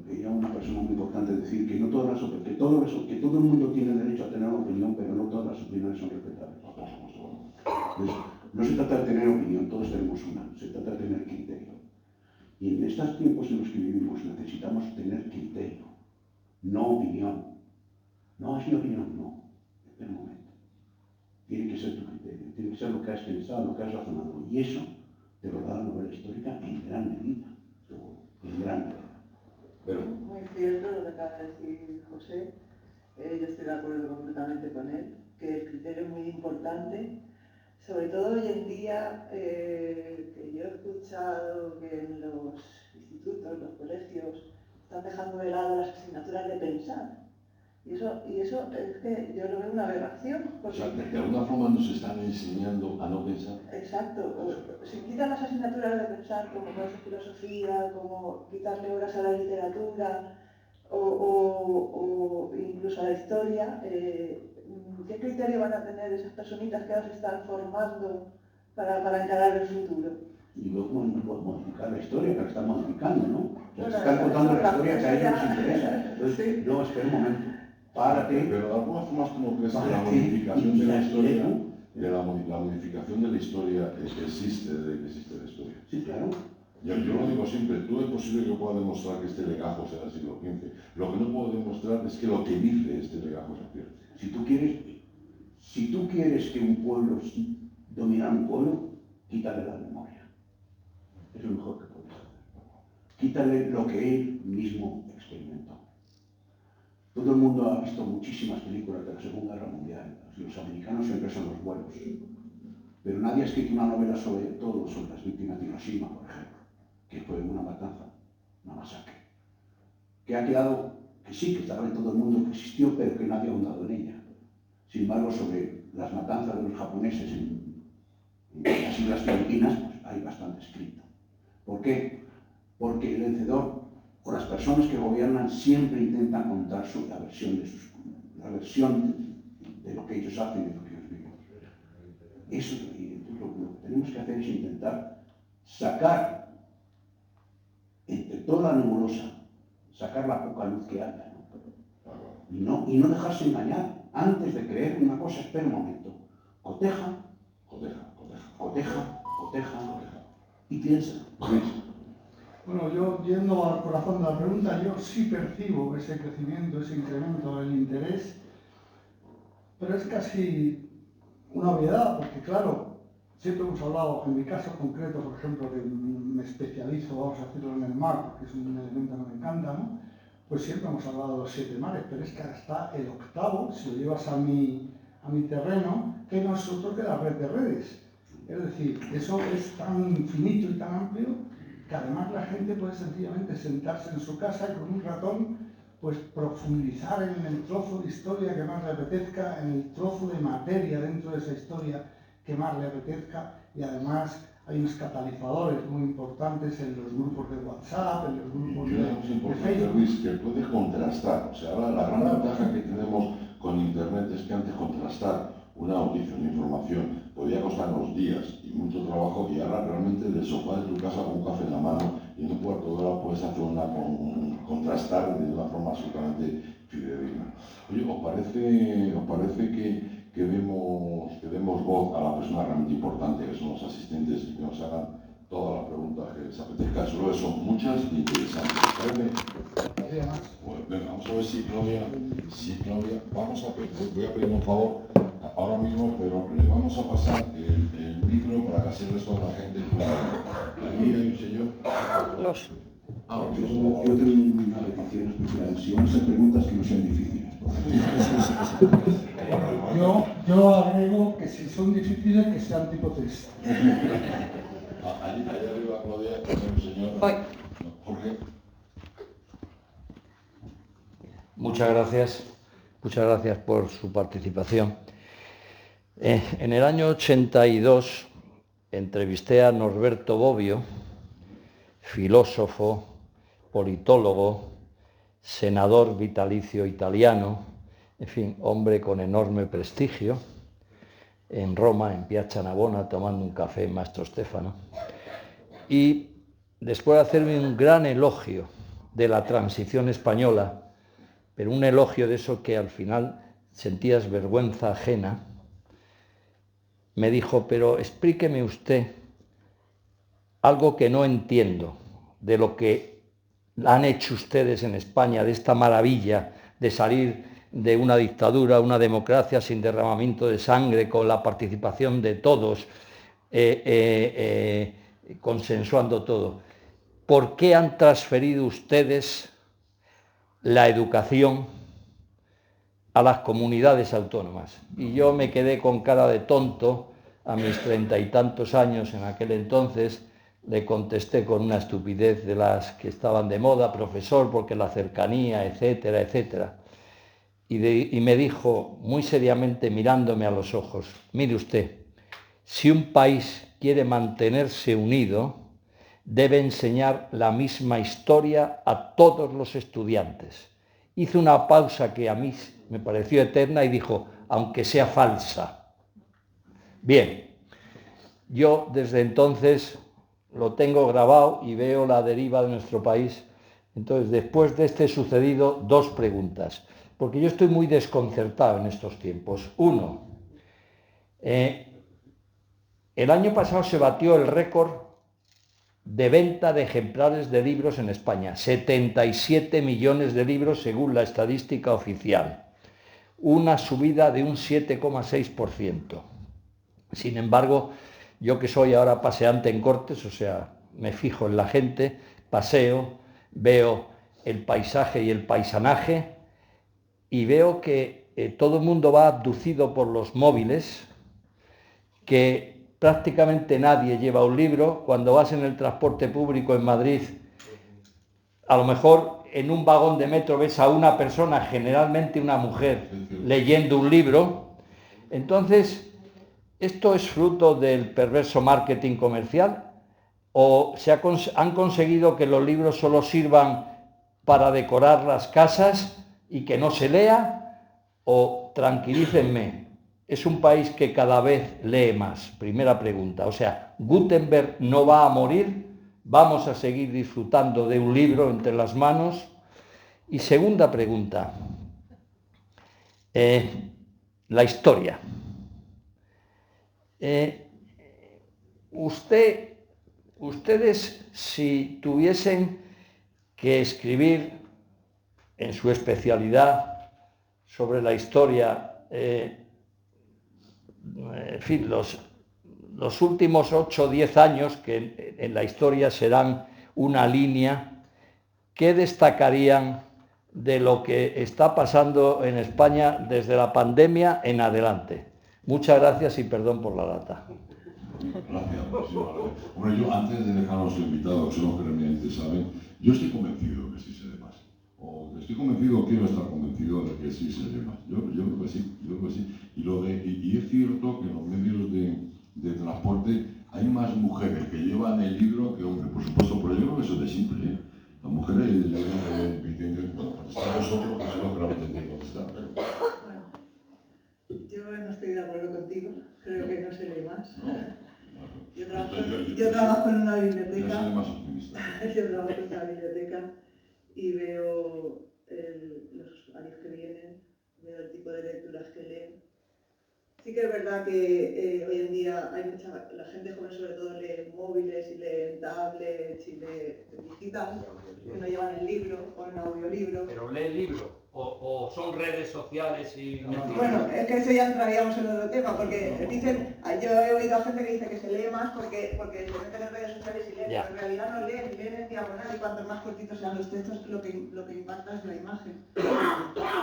veía a una persona muy importante decir que todo el mundo tiene derecho a tener una opinión, pero no todas las opiniones son respetables. Entonces, no se trata de tener opinión, todos tenemos una, se trata de tener criterio. Y en estos tiempos en los que vivimos necesitamos tener criterio, no opinión. No es mi opinión, no. Espera un momento. Tiene que ser tu criterio, tiene que ser lo que has pensado, lo que has razonado. Y eso te lo da la novela histórica en gran medida. En gran medida. Pero, Muy cierto lo que acaba de decir José. Yo estoy de acuerdo completamente con él, que el criterio es muy importante, sobre todo hoy en día, que yo he escuchado que en los institutos, los colegios, están dejando de lado las asignaturas de pensar. Y eso es que yo lo veo una aberración. o sea, de alguna forma nos están enseñando a no pensar. Exacto. Si quitan las asignaturas de pensar, como puede ser filosofía, como quitarle horas a la literatura o incluso a la historia, ¿qué criterio van a tener esas personitas que ahora se están formando para encarar el futuro? Y luego modificar la historia, que la están modificando, ¿no? O sea, Bueno, se están contando la historia que a ellos les ya. interesa. Entonces, no, espera un momento, párate. Pero de alguna forma, ¿cómo crees que la Párate modificación y de la mira, historia, ¿no? la modificación de la historia existe desde que existe la historia? Sí, claro. Yo lo digo siempre, todo es posible que pueda demostrar que este legajo sea del siglo XV. Lo que no puedo demostrar es que lo que dice este legajo es cierto. Si tú quieres que un pueblo dominar un pueblo, quítale la memoria. Es lo mejor que puedes hacer. Quítale lo que él mismo experimentó. Todo el mundo ha visto muchísimas películas de la Segunda Guerra Mundial. Los americanos siempre son los buenos. Pero nadie ha escrito una novela sobre las víctimas de Hiroshima, por ejemplo, que fue una matanza, una masacre. Que ha quedado, que sí, que estaba en todo el mundo, que existió, pero que nadie ha ahondado en ella. Sin embargo, sobre las matanzas de los japoneses en las Islas Filipinas, pues hay bastante escrito. ¿Por qué? Porque el vencedor o las personas que gobiernan siempre intentan contar la versión de lo que ellos hacen y de lo que ellos viven. Eso lo que tenemos que hacer es intentar sacar entre toda la nebulosa, sacar la poca luz que haya, ¿no? Y no dejarse engañar. Antes de creer una cosa, espera un momento. Coteja y piensa. Bueno, yo yendo al corazón de la pregunta, yo sí percibo ese crecimiento, ese incremento del interés, pero es casi una obviedad, porque claro, siempre hemos hablado, en mi caso concreto, por ejemplo, que me especializo, vamos a decirlo, en el mar, porque es un elemento que me encanta, ¿no? Pues siempre hemos hablado de los 7 mares, pero es que ahora está el octavo, si lo llevas a mi terreno, que no es otro que la red de redes. Es decir, eso es tan infinito y tan amplio que además la gente puede sencillamente sentarse en su casa y con un ratón pues profundizar en el trozo de historia que más le apetezca, en el trozo de materia dentro de esa historia que más le apetezca, y además hay unos catalizadores muy importantes en los grupos de WhatsApp, en los grupos de Facebook. Luis, que puede contrastar. O sea, ahora la gran ventaja que tenemos con Internet es que antes contrastar una noticia, una información, podía costarnos días y mucho trabajo, y ahora realmente del sofá de tu casa con un café en la mano y en un cuarto de hora puedes hacer contrastar de una forma absolutamente fidedigna. Oye, ¿os parece que demos voz a la persona realmente importante, que son los asistentes, y que nos hagan todas las preguntas que les apetezca? Solo son muchas y interesantes. Pues venga, vamos a ver si Claudia, voy a pedir un favor ahora mismo, pero le vamos a pasar el micro para que así el resto de la gente pueda. Aquí hay un señor. Yo tengo una petición especial. Si van a ser preguntas que no sean difíciles. Yo agrego que si son difíciles, que sean tipo test. Allá arriba, Claudia, el señor Jorge. Muchas gracias por su participación. En el año 82 entrevisté a Norberto Bobbio, filósofo, politólogo, senador vitalicio italiano, en fin, hombre con enorme prestigio, en Roma, en Piazza Navona, tomando un café en Mastro Stefano. Y después de hacerme un gran elogio de la transición española, pero un elogio de eso que al final sentías vergüenza ajena, me dijo, pero explíqueme usted algo que no entiendo de lo que han hecho ustedes en España, de esta maravilla de salir de una dictadura a una democracia sin derramamiento de sangre, con la participación de todos, consensuando todo. ¿Por qué han transferido ustedes la educación a las comunidades autónomas? Y yo me quedé con cara de tonto, a mis 30 y tantos años en aquel entonces, le contesté con una estupidez de las que estaban de moda, profesor, porque la cercanía, etcétera, etcétera. Y me dijo muy seriamente, mirándome a los ojos, mire usted, si un país quiere mantenerse unido, debe enseñar la misma historia a todos los estudiantes. Hizo una pausa que a mí me pareció eterna y dijo, aunque sea falsa. Bien, yo desde entonces lo tengo grabado y veo la deriva de nuestro país. Entonces, después de este sucedido, dos preguntas, porque yo estoy muy desconcertado en estos tiempos. Uno, el año pasado se batió el récord de venta de ejemplares de libros en España, 77 millones de libros según la estadística oficial, una subida de un 7,6%. Sin embargo, yo que soy ahora paseante en Cortes, o sea, me fijo en la gente, paseo, veo el paisaje y el paisanaje y veo que todo el mundo va abducido por los móviles, que prácticamente nadie lleva un libro. Cuando vas en el transporte público en Madrid, a lo mejor en un vagón de metro ves a una persona, generalmente una mujer, leyendo un libro. Entonces, ¿esto es fruto del perverso marketing comercial? ¿O han conseguido que los libros solo sirvan para decorar las casas y que no se lea? O tranquilícenme, es un país que cada vez lee más. Primera pregunta. O sea, Gutenberg no va a morir, vamos a seguir disfrutando de un libro entre las manos. Y segunda pregunta, la historia. Ustedes, si tuviesen que escribir en su especialidad sobre la historia, en fin, los últimos 8 o 10 años, que en la historia serán una línea, ¿qué destacarían de lo que está pasando en España desde la pandemia en adelante? Muchas gracias y perdón por la lata. Gracias, muchísimas gracias. Bueno, yo antes de dejar a los invitados, que son los que realmente saben, yo estoy convencido que sí se lee más. O estoy convencido, quiero estar convencido de que sí se lee más. Yo creo que sí, yo creo que sí. Y es cierto que en los medios de transporte hay más mujeres que llevan el libro que hombres, por supuesto, pero yo creo que eso es de simple, ¿eh? Las mujeres, bueno, contestar vosotros, que son los que realmente tienen que contestar. Yo no estoy de acuerdo contigo, creo que no se lee más. Yo trabajo en una biblioteca. Yo soy más optimista. Yo trabajo en una biblioteca y veo los años que vienen, veo el tipo de lecturas que leen. Sí que es verdad que hoy en día hay la gente joven sobre todo lee móviles y lee tablets y lee digital, que no llevan el libro o en audiolibro. ¿Pero lee el libro ¿O son redes sociales y...? Bueno, es que eso ya entraríamos en otro tema, porque dicen, yo he oído a gente que dice que se lee más porque se meten en redes sociales y leen, pero en realidad no leen en diagonal, y cuanto más cortitos sean los textos, lo que impacta es la imagen.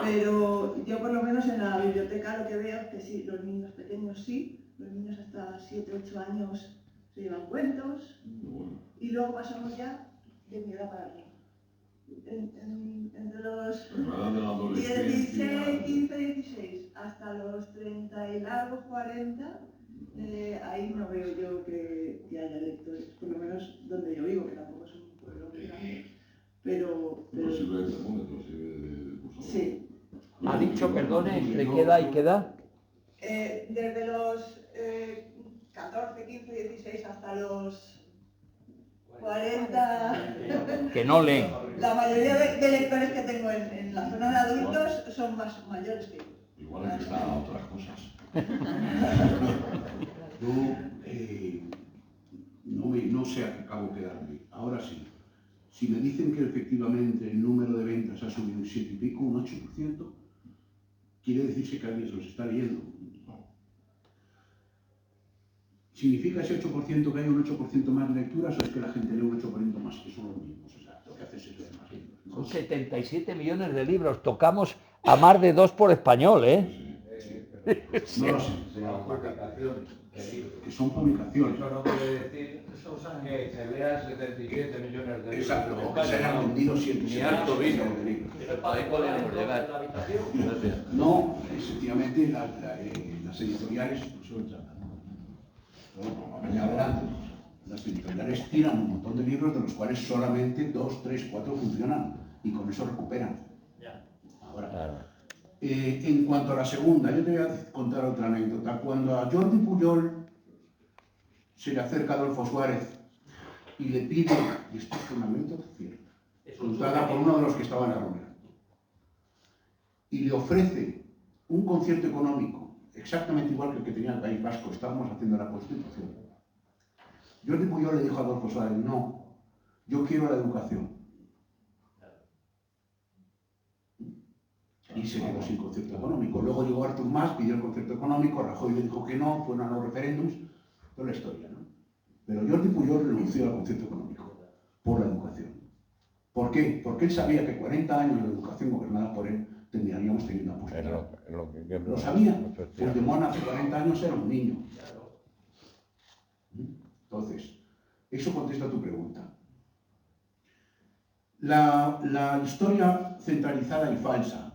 Pero yo por lo menos en la biblioteca lo que veo es que sí, los niños pequeños sí, los niños hasta 7, 8 años se llevan cuentos, y luego pasamos ya de mi edad para arriba. Entre los 16, 15, 16 hasta los 30 y largos 40, ahí no veo yo que haya lectores, por lo menos donde yo vivo, que tampoco es un pueblo muy grande, pero sí. Ha dicho, perdone, ¿entre qué edad y qué edad? Desde los 14, 15, 16 hasta los 40. Que no leen. La mayoría de lectores que tengo en la zona de adultos son más mayores que yo. Igual es que están a otras cosas. Yo no sé a qué cabo quedarme. Ahora sí, si me dicen que efectivamente el número de ventas ha subido un 7 y pico, un 8%, quiere decirse que alguien se los está leyendo. ¿Significa ese 8% que hay un 8% más de lecturas o es que la gente lee un 8% más, que son los mismos? O sea, lo que hace es leer más libros. Son 77 millones de libros, tocamos a más de 2 por español, ¿eh? No lo sé. Que son publicaciones. Eso no quiere decir que se lea 77 millones de libros. Exacto, o que se hayan vendido 100 millones de libros. Ahí podemos llegar. No, efectivamente, las editoriales, adelante, las editoriales tiran un montón de libros de los cuales solamente 2, 3, 4 funcionan y con eso recuperan. Ahora, en cuanto a la segunda, yo te voy a contar otra anécdota. Cuando a Jordi Pujol se le acerca a Adolfo Suárez y le pide, y esto es una anécdota cierta, contada por uno de los que estaban en la reunión, y le ofrece un concierto económico exactamente igual que el que tenía el País Vasco, estábamos haciendo la Constitución. Jordi Pujol le dijo a Adolfo Suárez, no, yo quiero la educación. Y se quedó sin concierto económico. Luego llegó Artur Mas, pidió el concierto económico, Rajoy le dijo que no, fueron a los referéndums, toda la historia, ¿no? Pero Jordi Pujol renunció al concierto económico por la educación. ¿Por qué? Porque él sabía que 40 años de educación gobernada por él tendríamos tenido una postura. Lo sabía. Puigdemont hace 40 años era un niño. Entonces, eso contesta a tu pregunta. La historia centralizada y falsa.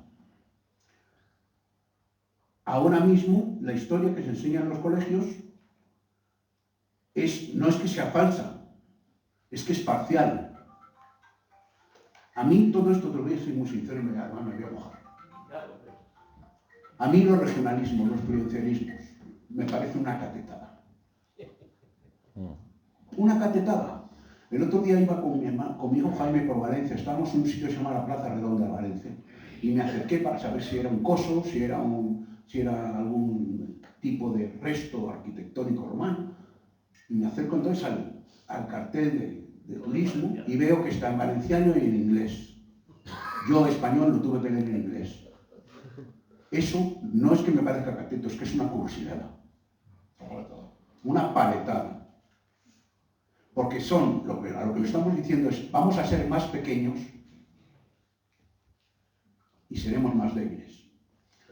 Ahora mismo, la historia que se enseña en los colegios no es que sea falsa, es que es parcial. A mí todo esto, te lo voy a ser muy sincero, además me voy a mojar. A mí los regionalismos, los provincialismos, me parece una catetada. Una catetada. El otro día iba con mi hijo Jaime por Valencia, estábamos en un sitio que se llama la Plaza Redonda de Valencia, y me acerqué para saber si era un coso, si era algún tipo de resto arquitectónico romano, y me acerco entonces al cartel de turismo y veo que está en valenciano y en inglés. Yo, español, lo tuve que leer en inglés. Eso no es que me parezca cateto, es que es una cursilada. Una paletada. Porque a lo que le estamos diciendo es, vamos a ser más pequeños y seremos más débiles.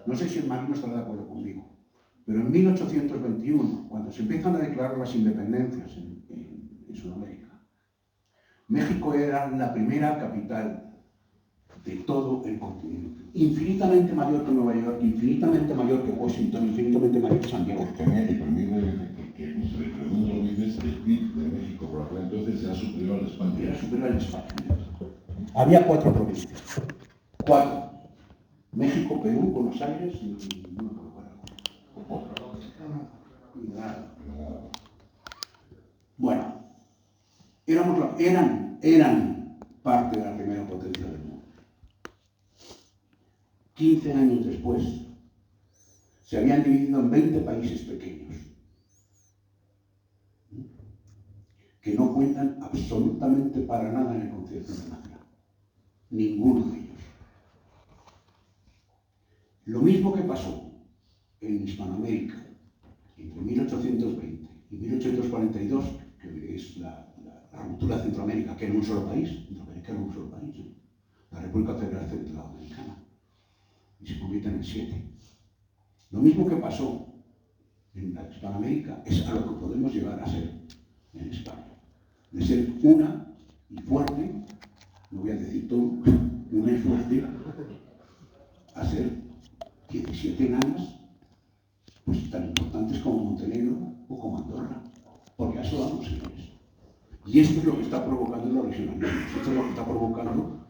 No sé si el Marino estará de acuerdo conmigo, pero en 1821, cuando se empiezan a declarar las independencias en Sudamérica, México era la primera capital de todo el continente. Infinitamente mayor que Nueva York, infinitamente mayor que Washington, infinitamente mayor que San Diego. Tenía que permitir que el mundo lo dices, el PIB de México por aquel entonces era superior al España. Era superior al España. Había 4 provincias. 4. México, Perú, Buenos Aires y no me acuerdo. Bueno, eran parte de la primera potencia del mundo. 15 años después, se habían dividido en 20 países pequeños, que no cuentan absolutamente para nada en el concierto internacional. Ninguno de ellos. Lo mismo que pasó en Hispanoamérica entre 1820 y 1842, que es la ruptura de Centroamérica, que era un solo país, Centroamérica era un solo país, ¿eh? La República Federal Centroamericana, y se convierten en 7. Lo mismo que pasó en la Hispanoamérica es a lo que podemos llegar a ser en España. De ser una y fuerte, no voy a decir todo, una y fuerte, a ser 17 enanas, pues tan importantes como Montenegro o como Andorra, porque a eso vamos, señores. Y esto es lo que está provocando los regionalismos, esto es lo que está provocando,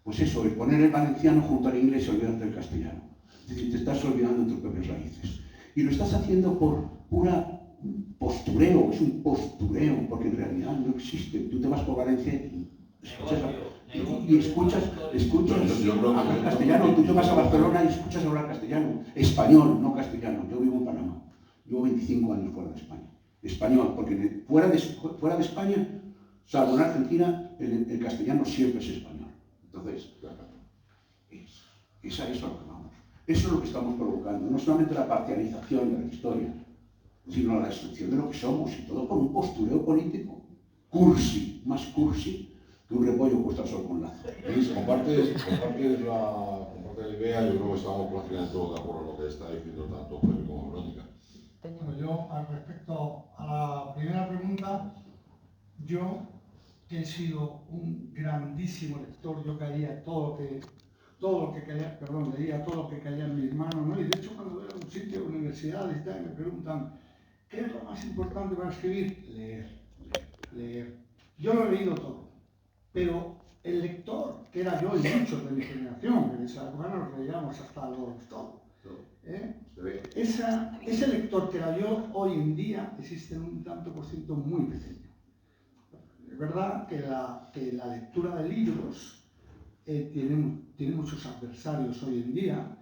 pues eso, el poner el valenciano junto al inglés y olvidarte del castellano. Es decir, te estás olvidando de tus propias raíces. Y lo estás haciendo por pura postureo, es un postureo, porque en realidad no existe. Tú te vas por Valencia y escuchas hablar castellano, tú te vas a Barcelona y escuchas hablar castellano. Español, no castellano. Yo vivo en Panamá. Llevo 25 años fuera de España. Español, porque fuera de España, salvo en Argentina, el castellano siempre es español. Entonces, es a eso a lo que vamos. Eso es lo que estamos provocando, no solamente la parcialización de la historia, sino la destrucción de lo que somos, y todo por un postureo político. Cursi, más cursi que un repollo puesto al sol con lazo. Compartes la idea, yo creo que estamos prácticamente todos de acuerdo en lo que está diciendo tanto Jaime como Verónica. Bueno, yo, al respecto a la primera pregunta, yo que he sido un grandísimo lector, yo leía todo lo que caía en mis manos, ¿no? Y de hecho, cuando voy a un sitio, universidades y tal, me preguntan, ¿qué es lo más importante para escribir? Leer. Yo lo he leído todo, pero el lector, que era yo y muchos de mi generación, que en esa época nos leíamos hasta los todo, ese lector que era yo, hoy en día existe en un tanto por ciento muy pequeño. Es verdad que la lectura de libros tiene muchos adversarios hoy en día,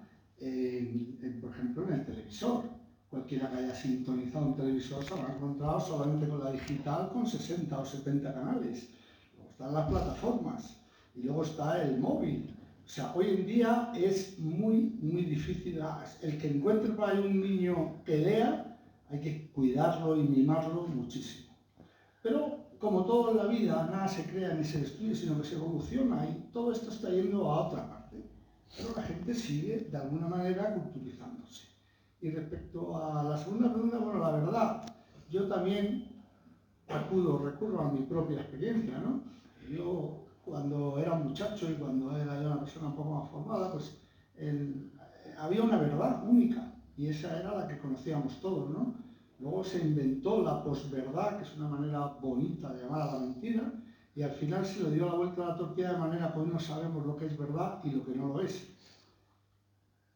por ejemplo, en el televisor. Cualquiera que haya sintonizado un televisor se habrá encontrado solamente con la digital con 60 o 70 canales. Luego están las plataformas y luego está el móvil. O sea, hoy en día es muy, muy difícil. El que encuentre por ahí un niño que lea, hay que cuidarlo y mimarlo muchísimo. Pero, como todo en la vida, nada se crea ni se destruye, sino que se evoluciona y todo esto está yendo a otra parte. Pero la gente sigue, de alguna manera, culturizándose. Y respecto a la segunda pregunta, bueno, la verdad, yo también recurro a mi propia experiencia, ¿no? Yo, cuando era un muchacho y cuando era yo una persona un poco más formada, pues había una verdad única y esa era la que conocíamos todos, ¿no? Luego se inventó la posverdad, que es una manera bonita de llamar a la mentira, y al final se le dio la vuelta a la tortilla de manera que hoy no sabemos lo que es verdad y lo que no lo es.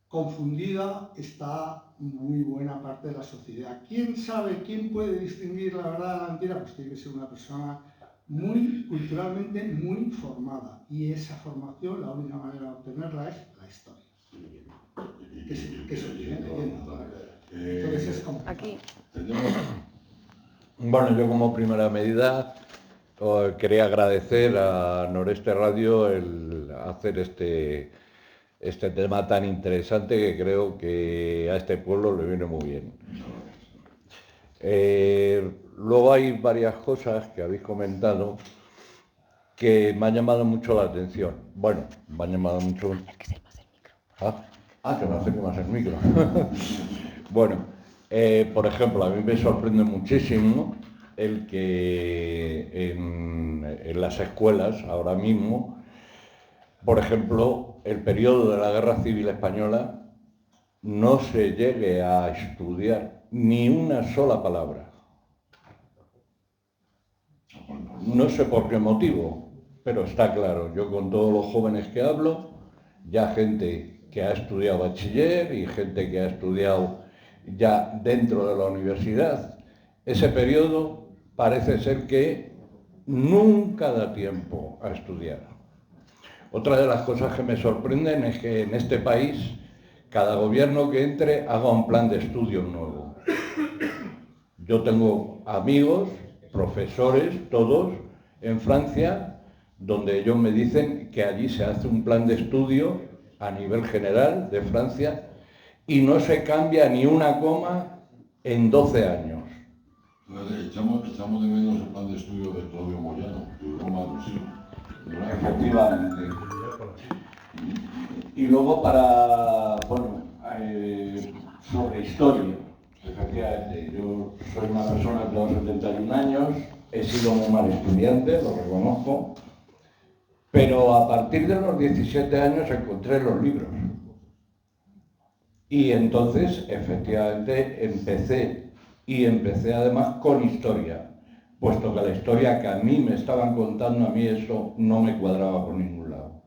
Confundida está muy buena parte de la sociedad. ¿Quién sabe, quién puede distinguir la verdad de la mentira? Pues tiene que ser una persona muy culturalmente muy formada, y esa formación, la única manera de obtenerla es la historia, que se obtiene leyendo. Entonces es como... Aquí. Bueno, yo como primera medida quería agradecer a Noreste Radio el hacer este tema tan interesante, que creo que a este pueblo le viene muy bien. Luego hay varias cosas que habéis comentado que me han llamado mucho la atención. Bueno, me han llamado mucho... que me acerque más el micro. Bueno, por ejemplo, a mí me sorprende muchísimo el que en las escuelas ahora mismo, por ejemplo, el periodo de la Guerra Civil Española no se llegue a estudiar ni una sola palabra. No sé por qué motivo, pero está claro, yo con todos los jóvenes que hablo, ya gente que ha estudiado bachiller y gente que ha estudiado ya dentro de la universidad, ese periodo parece ser que nunca da tiempo a estudiar. Otra de las cosas que me sorprenden es que en este país cada gobierno que entre haga un plan de estudio nuevo. Yo tengo amigos, profesores, todos, en Francia, donde ellos me dicen que allí se hace un plan de estudio a nivel general de Francia y no se cambia ni una coma en 12 años. Echamos de menos el plan de estudio de Claudio Moyano, de Roma Alusivo. Efectivamente. Y luego sobre historia. Efectivamente, yo soy una persona que tengo 71 años, he sido muy mal estudiante, lo reconozco, pero a partir de los 17 años encontré los libros. Y entonces, efectivamente, empecé además con historia, puesto que la historia que a mí me estaban contando, a mí eso no me cuadraba por ningún lado.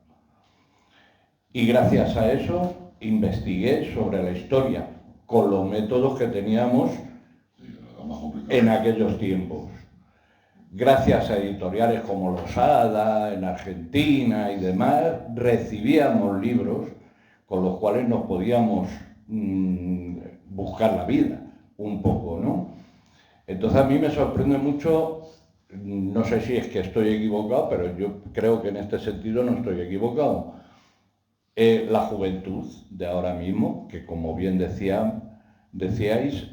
Y gracias a eso investigué sobre la historia, con los métodos que teníamos en aquellos tiempos. Gracias a editoriales como Losada, en Argentina y demás, recibíamos libros con los cuales nos podíamos buscar la vida, un poco, ¿no? Entonces a mí me sorprende mucho, no sé si es que estoy equivocado, pero yo creo que en este sentido no estoy equivocado. La juventud de ahora mismo, que como bien decíais,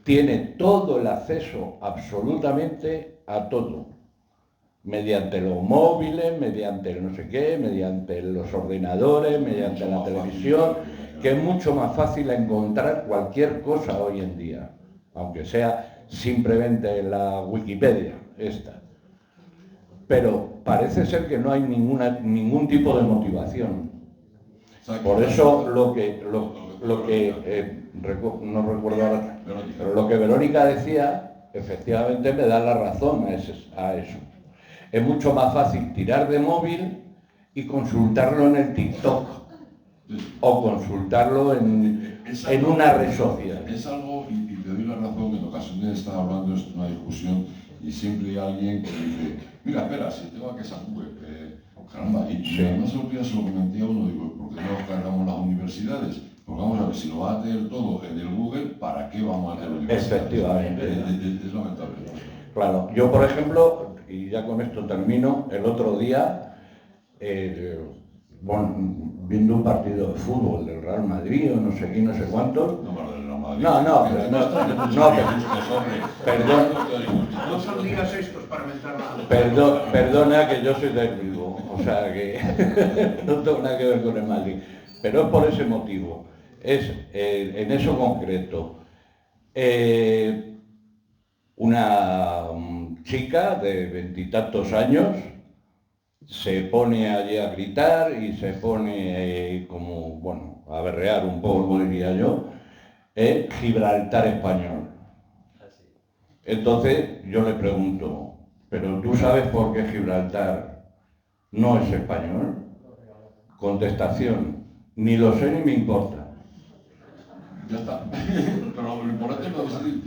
tiene todo el acceso absolutamente a todo, mediante los móviles, mediante el no sé qué, mediante los ordenadores, mediante la televisión, que es mucho más fácil encontrar cualquier cosa hoy en día, aunque sea simplemente en la Wikipedia esta. Pero parece ser que no hay ningún tipo de motivación. Por eso lo que no recuerdo ahora, pero lo que Verónica decía, efectivamente me da la razón a eso. Es mucho más fácil tirar de móvil y consultarlo en el TikTok o consultarlo en una red social. Es algo, y te doy la razón, que en ocasiones estás hablando de una discusión y siempre hay alguien que dice, mira, espera, si tengo que esa Google, caramba, y además lo que se lo comenté a uno, digo, ¿por qué no cargamos las universidades? Porque vamos a ver, si lo va a tener todo en el Google, ¿para qué vamos a tener universidades? Efectivamente. Es lamentable. Claro, yo por ejemplo, y ya con esto termino, el otro día, viendo un partido de fútbol del Real Madrid o no sé qué, no sé cuántos. Perdón. No son días estos para mentar nada. Perdona que yo soy del Vigo, o sea que no tengo nada que ver con el Madrid. Pero es por ese motivo, en eso concreto. Una chica de 20 y tantos años se pone allí a gritar y se pone a berrear un poco, diría yo, Gibraltar español. Entonces yo le pregunto, ¿pero tú sabes por qué Gibraltar no es español? Contestación, ni lo sé ni me importa. Ya está. Pero lo importante es decir,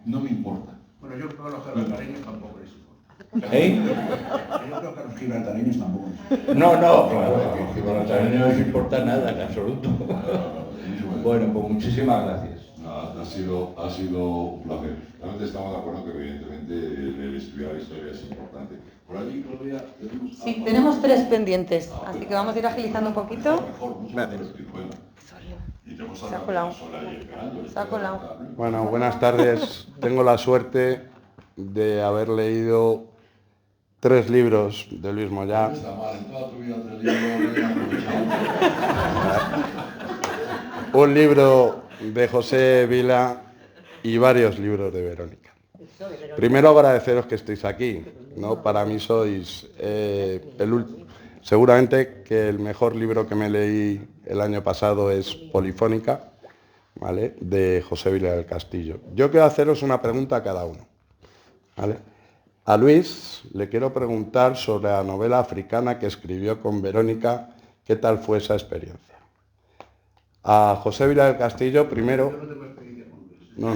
no me importa. Bueno, yo creo que los gibraltareños tampoco les importa. Yo creo que a los gibraltareños tampoco les importa. No, claro, que a los gibraltareños no les importa nada en absoluto. Bueno, pues muchísimas gracias. Ha sido un placer. Realmente estamos de acuerdo que evidentemente el estudiar historia es importante. Por allí, Claudia, sí, tenemos 3 pendientes, así que vamos a ir agilizando un poquito. Se ha colado. Se ha colado. Bueno, buenas tardes. Tengo la suerte de haber leído 3 libros de Luis Moyá. No está mal, en toda tu vida 3 libros. Un libro de José Vila y varios libros de Verónica. Primero agradeceros que estéis aquí, ¿no? Para mí sois seguramente que el mejor libro que me leí el año pasado es Polifónica, ¿vale? De José Vila del Castillo. Yo quiero haceros una pregunta a cada uno, ¿vale? A Luis le quiero preguntar sobre la novela africana que escribió con Verónica, ¿qué tal fue esa experiencia? A José Vila del Castillo primero... No,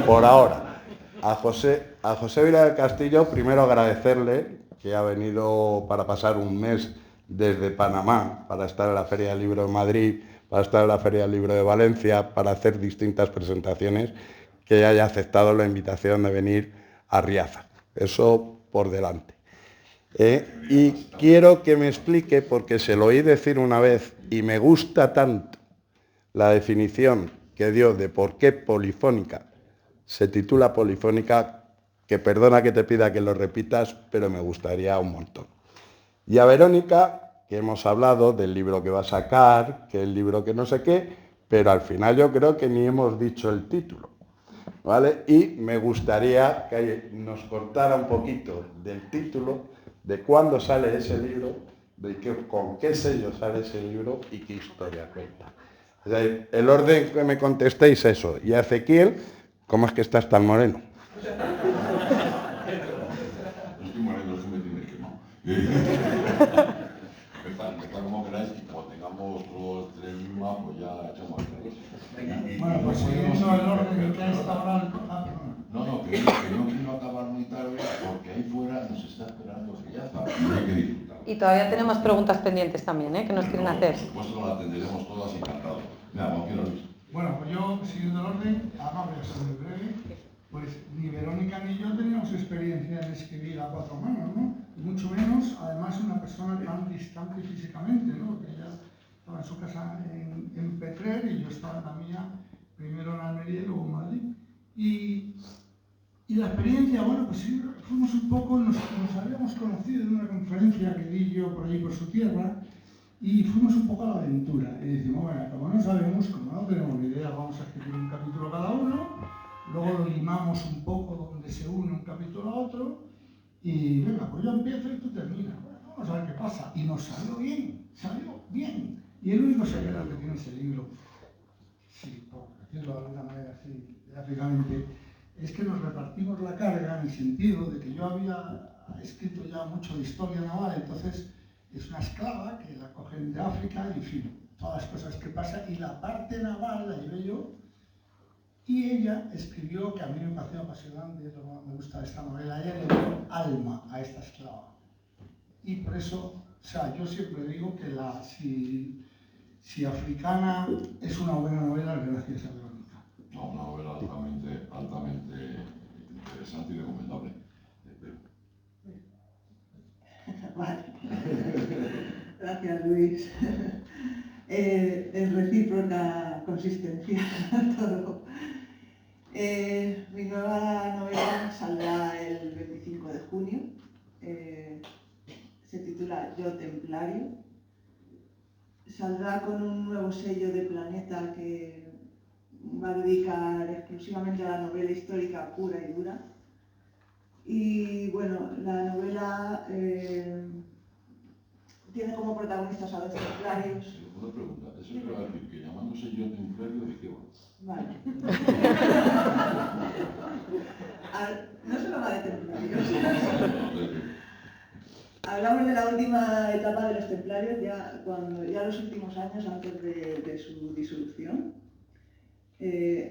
por ahora. A José Vila del Castillo primero agradecerle que ha venido para pasar un mes desde Panamá para estar en la Feria del Libro de Madrid, para estar en la Feria del Libro de Valencia, para hacer distintas presentaciones, que haya aceptado la invitación de venir a Riaza. Eso por delante. Y quiero que me explique, porque se lo oí decir una vez y me gusta tanto la definición que dio de por qué Polifónica se titula Polifónica, que perdona que te pida que lo repitas, pero me gustaría un montón. Y a Verónica, que hemos hablado del libro que va a sacar, que el libro que no sé qué, pero al final yo creo que ni hemos dicho el título, ¿vale? Y me gustaría que nos contara un poquito del título, de cuándo sale ese libro, con qué sello sale ese libro y qué historia cuenta. O sea, el orden que me contestéis eso. Y a Ezequiel, ¿cómo es que estás tan moreno? No estoy moreno, es que me tienes que no. Empezar como queráis y cuando tengamos todos tres mismas, pues ya echamos a todos. Bueno, pues siguiendo el orden que está hablando. No, que no quiero acabar muy tarde porque ahí fuera nos está esperando friaza y hay que disfrutar. Y todavía tenemos preguntas pendientes también, que nos quieren hacer. Por supuesto las atenderemos todas encantados. Mira, no quiero Luis. Bueno, pues yo, siguiendo el orden, además voy a ser muy breve, pues ni Verónica ni yo teníamos experiencia en escribir a cuatro manos, ¿no? Y mucho menos, además, una persona tan distante físicamente, ¿no? Que ella estaba en su casa en Petrer y yo estaba en la mía, primero en Almería y luego en Madrid. Y la experiencia, bueno, pues sí, fuimos un poco, nos habíamos conocido en una conferencia que di yo por allí por su tierra y fuimos un poco a la aventura. Y decimos, bueno, como no sabemos, como no tenemos ni idea, vamos a escribir un capítulo cada uno, luego lo limamos un poco donde se une un capítulo a otro y venga, pues yo empiezo y tú terminas. Bueno, vamos a ver qué pasa. Y nos salió bien, salió bien. Y el único secreto que tiene ese libro, sí, por decirlo de alguna manera así, gráficamente, es que nos repartimos la carga en el sentido de que yo había escrito ya mucho de historia naval, entonces es una esclava que la cogen de África, y en fin, todas las cosas que pasan, y la parte naval la llevé yo, y ella escribió, que a mí me pareció apasionante, es lo que más me gusta de esta novela, ella le dio alma a esta esclava. Y por eso, o sea, yo siempre digo que si Africana es una buena novela, es gracias a Verónica. No, una novela altamente interesante y recomendable. Vale. Gracias, Luis. En recíproca consistencia todo. Mi nueva novela saldrá el 25 de junio. Se titula Yo Templario. Saldrá con un nuevo sello de Planeta que va a dedicar exclusivamente a la novela histórica pura y dura. Y bueno, la novela tiene como protagonistas a dos templarios. Una pregunta, eso quiero decir que llamándose Yo Templario, ¿de qué va? Vale. No se llama de templarios. Hablamos de la última etapa de los templarios, ya los últimos años antes de su disolución.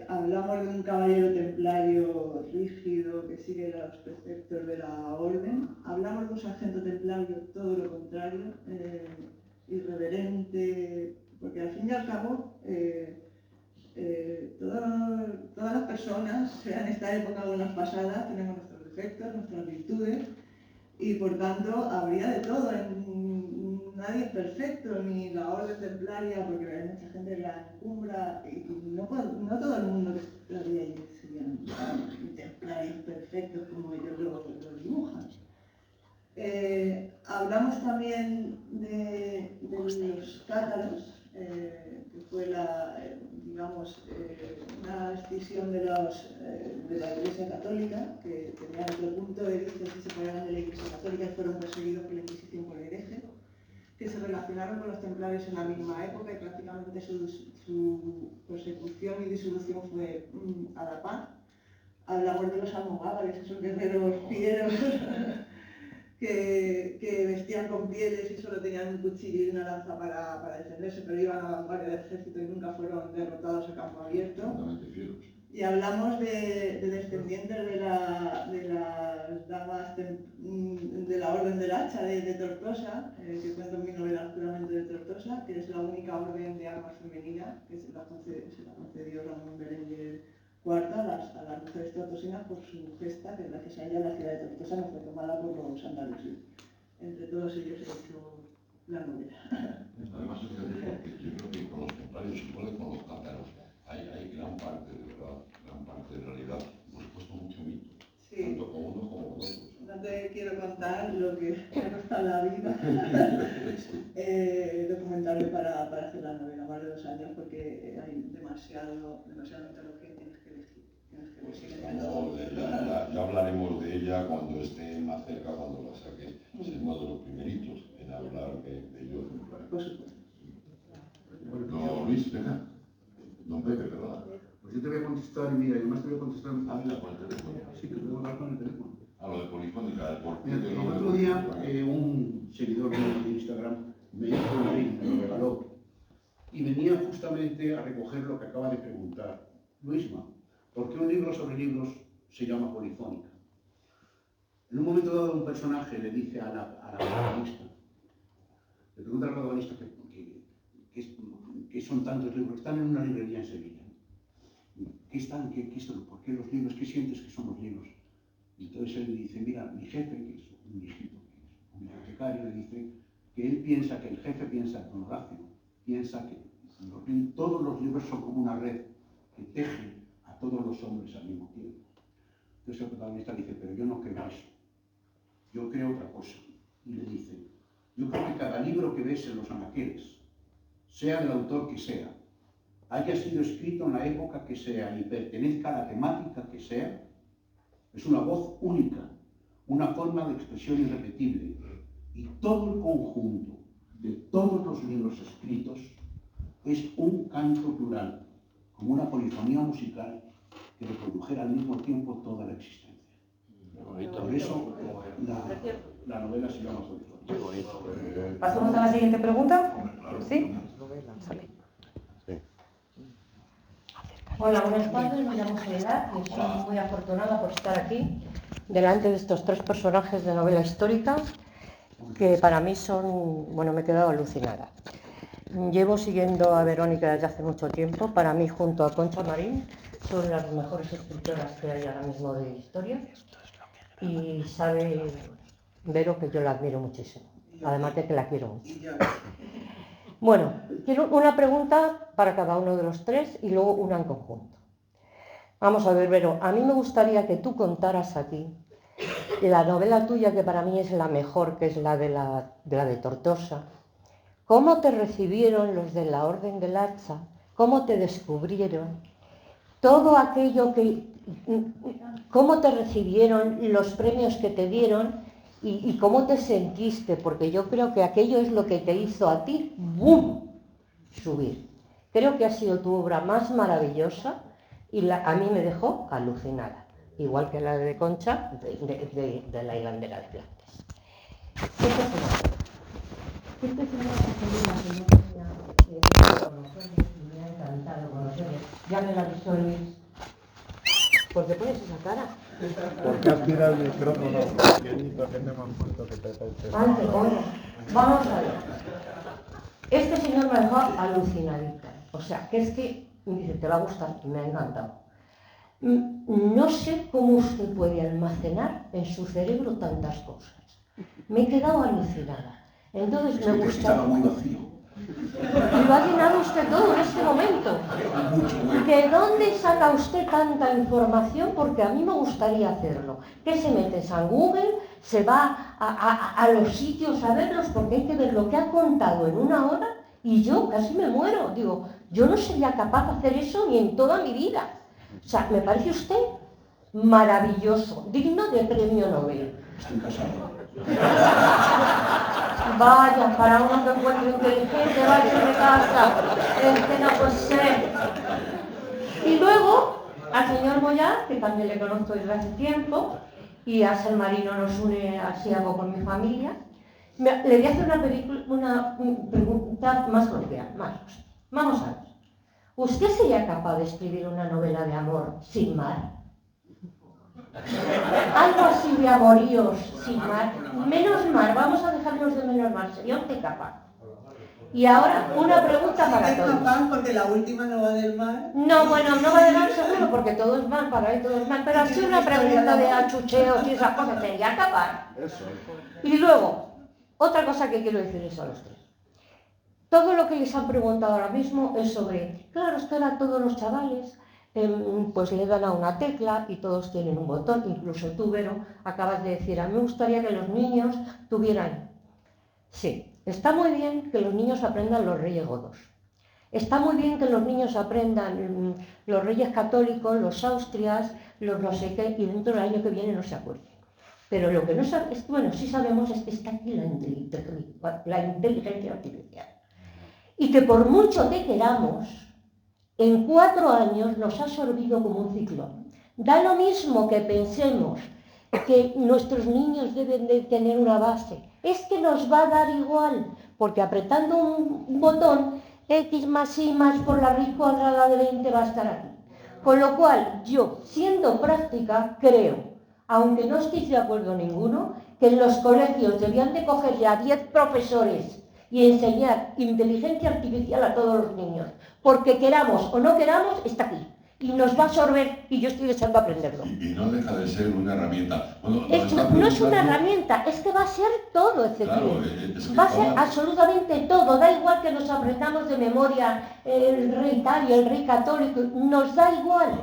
Hablamos de un caballero templario rígido que sigue los preceptos de la orden. Hablamos de un sargento templario todo lo contrario, irreverente, porque al fin y al cabo todas las personas, sea en esta época o en las pasadas, tenemos nuestros defectos, nuestras virtudes, y por tanto habría de todo. Nadie es perfecto, ni la orden templaria, porque hay mucha gente que la encumbra, y no todo el mundo que estaría ahí serían templarios perfectos como ellos lo dibujan. Hablamos también de los cátaros, que fue una escisión de la Iglesia Católica, que tenían otro punto de vista que se separaban de la Iglesia Católica y fueron perseguidos por la Inquisición por herejes, que se relacionaron con los templarios en la misma época y prácticamente su persecución y disolución fue a la par. Hablamos de los almogávares, esos guerreros fieros que vestían con pieles y solo tenían un cuchillo y una lanza para defenderse, pero iban a la vanguardia del ejército y nunca fueron derrotados a campo abierto. Y hablamos de descendientes de las damas de la Orden del Hacha de Tortosa, que cuento en mi novela Juramento de Tortosa, que es la única orden de armas femenina que se la concedió Ramón Berenguer IV a las mujeres tortosinas por su gesta, que gracias a ella la ciudad de Tortosa no fue tomada por los andaluces. entre todos ellos he hecho la novela. Además, es que yo creo que con los templarios, igual que con los cátaros, hay gran parte de verdad, gran parte de realidad, por supuesto mucho mito, Sí. tanto con uno como con otros. No te quiero contar lo que me ha costado la vida documentarme para hacer la novela, más de 2 años, porque hay demasiada mitología, tienes que elegir. Ya hablaremos de ella cuando esté más cerca, cuando la saque. Es uno de los primeritos en hablar de ello. Por supuesto. Don Luis, venga. Don Pepe, perdona. Pues yo te voy a contestar, mira, y además te voy a contestar... Habla con el teléfono. Sí, que te voy a hablar con el teléfono. A lo de Polifónica, el porqué Mira, del el nombre. otro día un seguidor mío de Instagram me hizo un link, me lo regaló, y venía justamente a recoger lo que acaba de preguntar Luisma. ¿Por qué un libro sobre libros se llama Polifónica? En un momento dado un personaje le dice a la protagonista, le pregunta al protagonista que son tantos libros, están en una librería en Sevilla. ¿Por qué los libros? ¿Qué sientes que son los libros? Y entonces él le dice, mira, mi jefe, que es un viejito, que es un bibliotecario, le dice que él piensa, que el jefe piensa, don Horacio, piensa que todos los libros son como una red que teje a todos los hombres al mismo tiempo. Entonces el protagonista dice, pero yo no creo eso, yo creo otra cosa. Y le dice, yo creo que cada libro que ves en los anaqueles, sea del autor que sea, haya sido escrito en la época que sea y pertenezca a la temática que sea, es una voz única, una forma de expresión irrepetible. Y todo el conjunto de todos los libros escritos es un canto plural, como una polifonía musical que reprodujera al mismo tiempo toda la existencia. Por eso la novela se llama Polifónica. ¿Pasamos a la siguiente pregunta? ¿Sí? Hola, buenas tardes, me llamo Soledad y soy muy afortunada por estar aquí delante de estos 3 personajes de novela histórica que para mí son, bueno, me he quedado alucinada. Llevo siguiendo a Verónica desde hace mucho tiempo, para mí junto a Concha Marín son las mejores escritoras que hay ahora mismo de historia y sabe Vero que yo la admiro muchísimo, además de que la quiero mucho. Bueno, quiero una pregunta para cada uno de los 3 y luego una en conjunto. Vamos a ver, Vero, a mí me gustaría que tú contaras aquí la novela tuya, que para mí es la mejor, que es la de Tortosa. ¿Cómo te recibieron los de la Orden del Hacha? ¿Cómo te descubrieron? Todo aquello que... ¿Cómo te recibieron los premios que te dieron? ¿Y cómo te sentiste? Porque yo creo que aquello es lo que te hizo a ti, ¡boom!, subir. Creo que ha sido tu obra más maravillosa y a mí me dejó alucinada, igual que la de Concha, de la hilandera de Flandes. ¿Qué personaje que no tenía conocerles y me ha encantado conocerles? Ya me la avisó Luis. ¿Por qué pones esa cara? Porque has tirado el micrófono pequeñito que me han puesto que te Vamos a ver. Este señor me dejó alucinadita. O sea, que es que, dice, te va a gustar, y me ha encantado. No sé cómo usted puede almacenar en su cerebro tantas cosas. Me he quedado alucinada. Entonces me gusta. Estaba muy vacío. Y lo ha llenado usted todo en este momento. ¿De dónde saca usted tanta información? Porque a mí me gustaría hacerlo. ¿Qué se mete en Google? ¿Se va a los sitios a verlos? Porque hay que ver lo que ha contado en 1 hora y yo casi me muero. Digo, yo no sería capaz de hacer eso ni en toda mi vida. O sea, me parece usted maravilloso, digno de premio Nobel. Estoy casado. Vaya, para uno que encuentre inteligente, vaya de casa, que no puede ser. Y luego, al señor Moyá, que también le conozco desde hace tiempo, y a San Marino nos une así algo con mi familia, le voy a hacer una pregunta más coloquial, más. Vamos a ver. ¿Usted sería capaz de escribir una novela de amor sin mar? Algo así de amoríos sin mar. Menos mar, vamos a dejarlos de menos mar. ¿Sería usted capaz? Y ahora una pregunta para todos. Capaz porque la última no va del mar. No, bueno, no va del mar seguro porque todo es mar, para él todo es mar. Pero así una pregunta de achucheos y esas cosas, ¿sería capaz? Y luego, Otra cosa que quiero decirles a los tres. Todo lo que les han preguntado ahora mismo es sobre, claro, es que ahora todos los chavales pues le dan a una tecla y todos tienen un botón, incluso tú, Vero, acabas de decir, a mí me gustaría que los niños tuvieran. Sí, está muy bien que los niños aprendan los Reyes Godos. Está muy bien que los niños aprendan los Reyes Católicos, los Austrias, los no sé qué, y dentro del año que viene no se acuerden. Pero lo que no sabemos, bueno, sí sabemos es que está aquí la inteligencia artificial. Y que por mucho que queramos, en 4 años nos ha absorbido como un ciclón. Da lo mismo que pensemos que nuestros niños deben de tener una base. Es que nos va a dar igual, porque apretando un botón, X más Y más por la raíz cuadrada de 20 va a estar aquí. Con lo cual, yo, siendo práctica, creo, aunque no estéis de acuerdo ninguno, que en los colegios debían de cogerle a 10 profesores y enseñar inteligencia artificial a todos los niños, porque queramos o no queramos, está aquí. Y nos va a absorber, y yo estoy deseando aprenderlo. Y no deja de ser una herramienta. Bueno, no es una herramienta, es que va a ser todo, Ezequiel. Claro, va a ser absolutamente todo. Da igual que nos aprendamos de memoria el rey tal y el rey católico, nos da igual.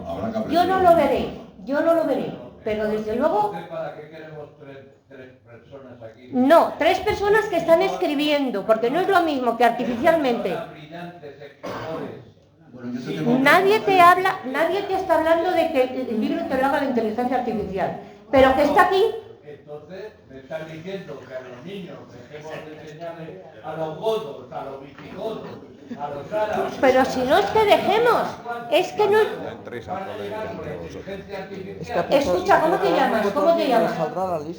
Yo no lo veré, pero desde luego... ¿Para qué queremos tres personas aquí? No, 3 personas que están escribiendo, porque no es lo mismo que artificialmente. Nadie te está hablando de que el libro te lo haga la inteligencia artificial, pero que está aquí. Entonces me están diciendo que a los niños dejemos de enseñarles a los godos, a los visigodos, a los árabes. Pero si no es que dejemos, es que no. Escucha, ¿cómo te llamas?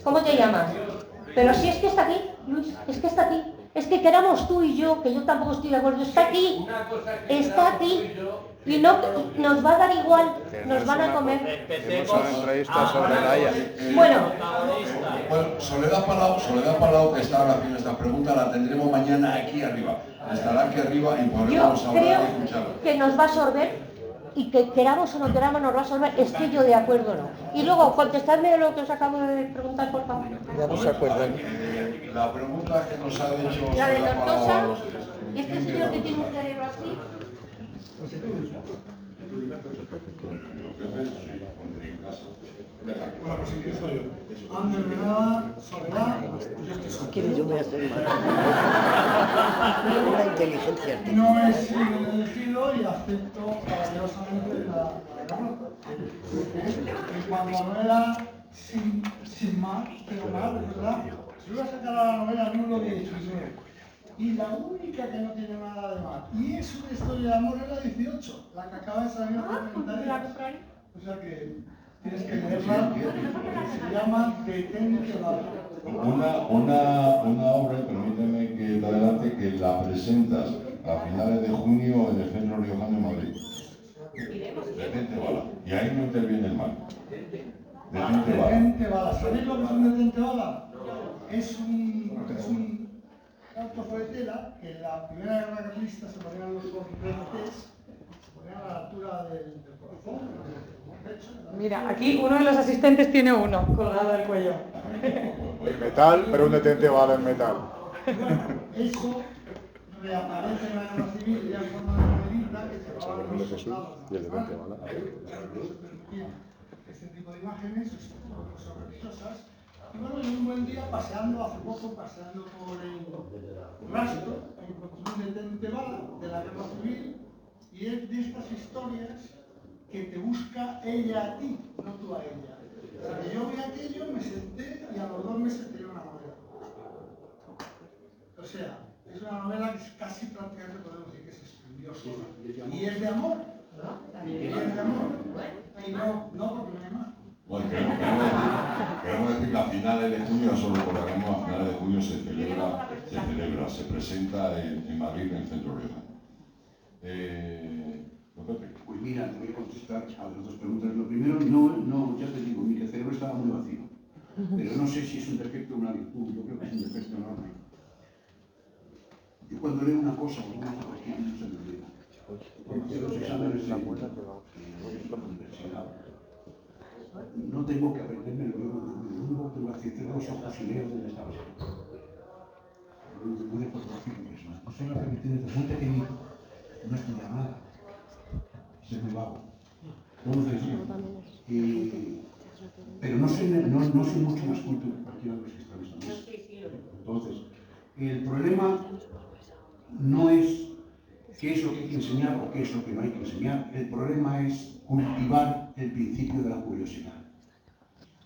¿Cómo te llamas? Pero si es que está aquí, Luis, es que está aquí. Es que queramos tú y yo, que yo tampoco estoy de acuerdo, está aquí, y no nos va a dar igual, nos van a comer. Bueno, Soledad Palau, que está haciendo esta pregunta, la tendremos mañana aquí arriba. Estará aquí arriba y podremos hablar y escucharla. Que nos va a absorber, y que queramos o no queramos nos va a absorber, estoy yo de acuerdo o no. Y luego, contestadme lo que os acabo de preguntar, por favor. Ya no se acuerdan. La pregunta que nos ha dicho la de Soledad Palau Tortosa, a los... este señor que tiene un cerebro así. Antes de nada, Soledad, Yo me hacer una inteligencia artificial. no he sido elegido y acepto caballerosamente la derrota. En cuanto a novela, sin más, pero mal, es verdad. Si voy a sacar a la novela Nulo de 19, y la única que no tiene nada de mal, y es una historia de amor, es la 18, la que acaba de salir o sea que tienes que leerla, se llama Detente Bala. Una obra, permíteme que te adelante, que la presentas a finales de junio en el Centro Riojano de Madrid. Detente Bala. Y ahí no interviene el mal. Detente Bala. Detente Bala. ¿Sabéis lo que es un detente bala? Es un auto de tela que en la primera guerra carlista se ponían los corrientes, se ponían a la altura del corazón, del pecho. Mira, aquí uno de los asistentes tiene uno colgado del cuello. Metal, pero un detente bala en metal. Bueno, eso reaparece en la guerra civil ya en forma de película que se llevaban los soldados. Y el detente bala. Este tipo de imágenes son religiosas. Y bueno, yo un buen día paseando, hace poco, paseando por el rastro, encontré un detente bala de la guerra civil y es de estas historias que te busca ella a ti, no tú a ella. O sea, que yo vi aquello, me senté y a los 2 meses tenía una novela. O sea, es una novela que es casi prácticamente podemos decir que se escribió sola. Y es de amor, ¿no? Y es de amor. Y no porque no hay más. Bueno, queremos decir que a finales de junio, solo por la a finales de junio se presenta en Madrid, en el Centro Riojano. Pues mira, te voy a contestar a las 2 preguntas. Lo primero, no, ya te digo, mi cerebro estaba muy vacío. Pero no sé si es un defecto o una virtud, yo creo que es un defecto enorme. Yo cuando leo una cosa o una cuestión no se me olvida. Porque los exámenes de la universidad no tengo que aprenderme lo único que tengo que cerrar los ojos y leo donde estaba. fotografía impresionante. Yo soy una permitido desde muy pequeñito, no estudiaba nada. Soy muy vago. Entonces, pero no soy mucho más culto que cualquiera de los que están en esta mesa. Entonces, el problema no es qué es lo que hay que enseñar o qué es lo que no hay que enseñar. El problema es cultivar el principio de la curiosidad.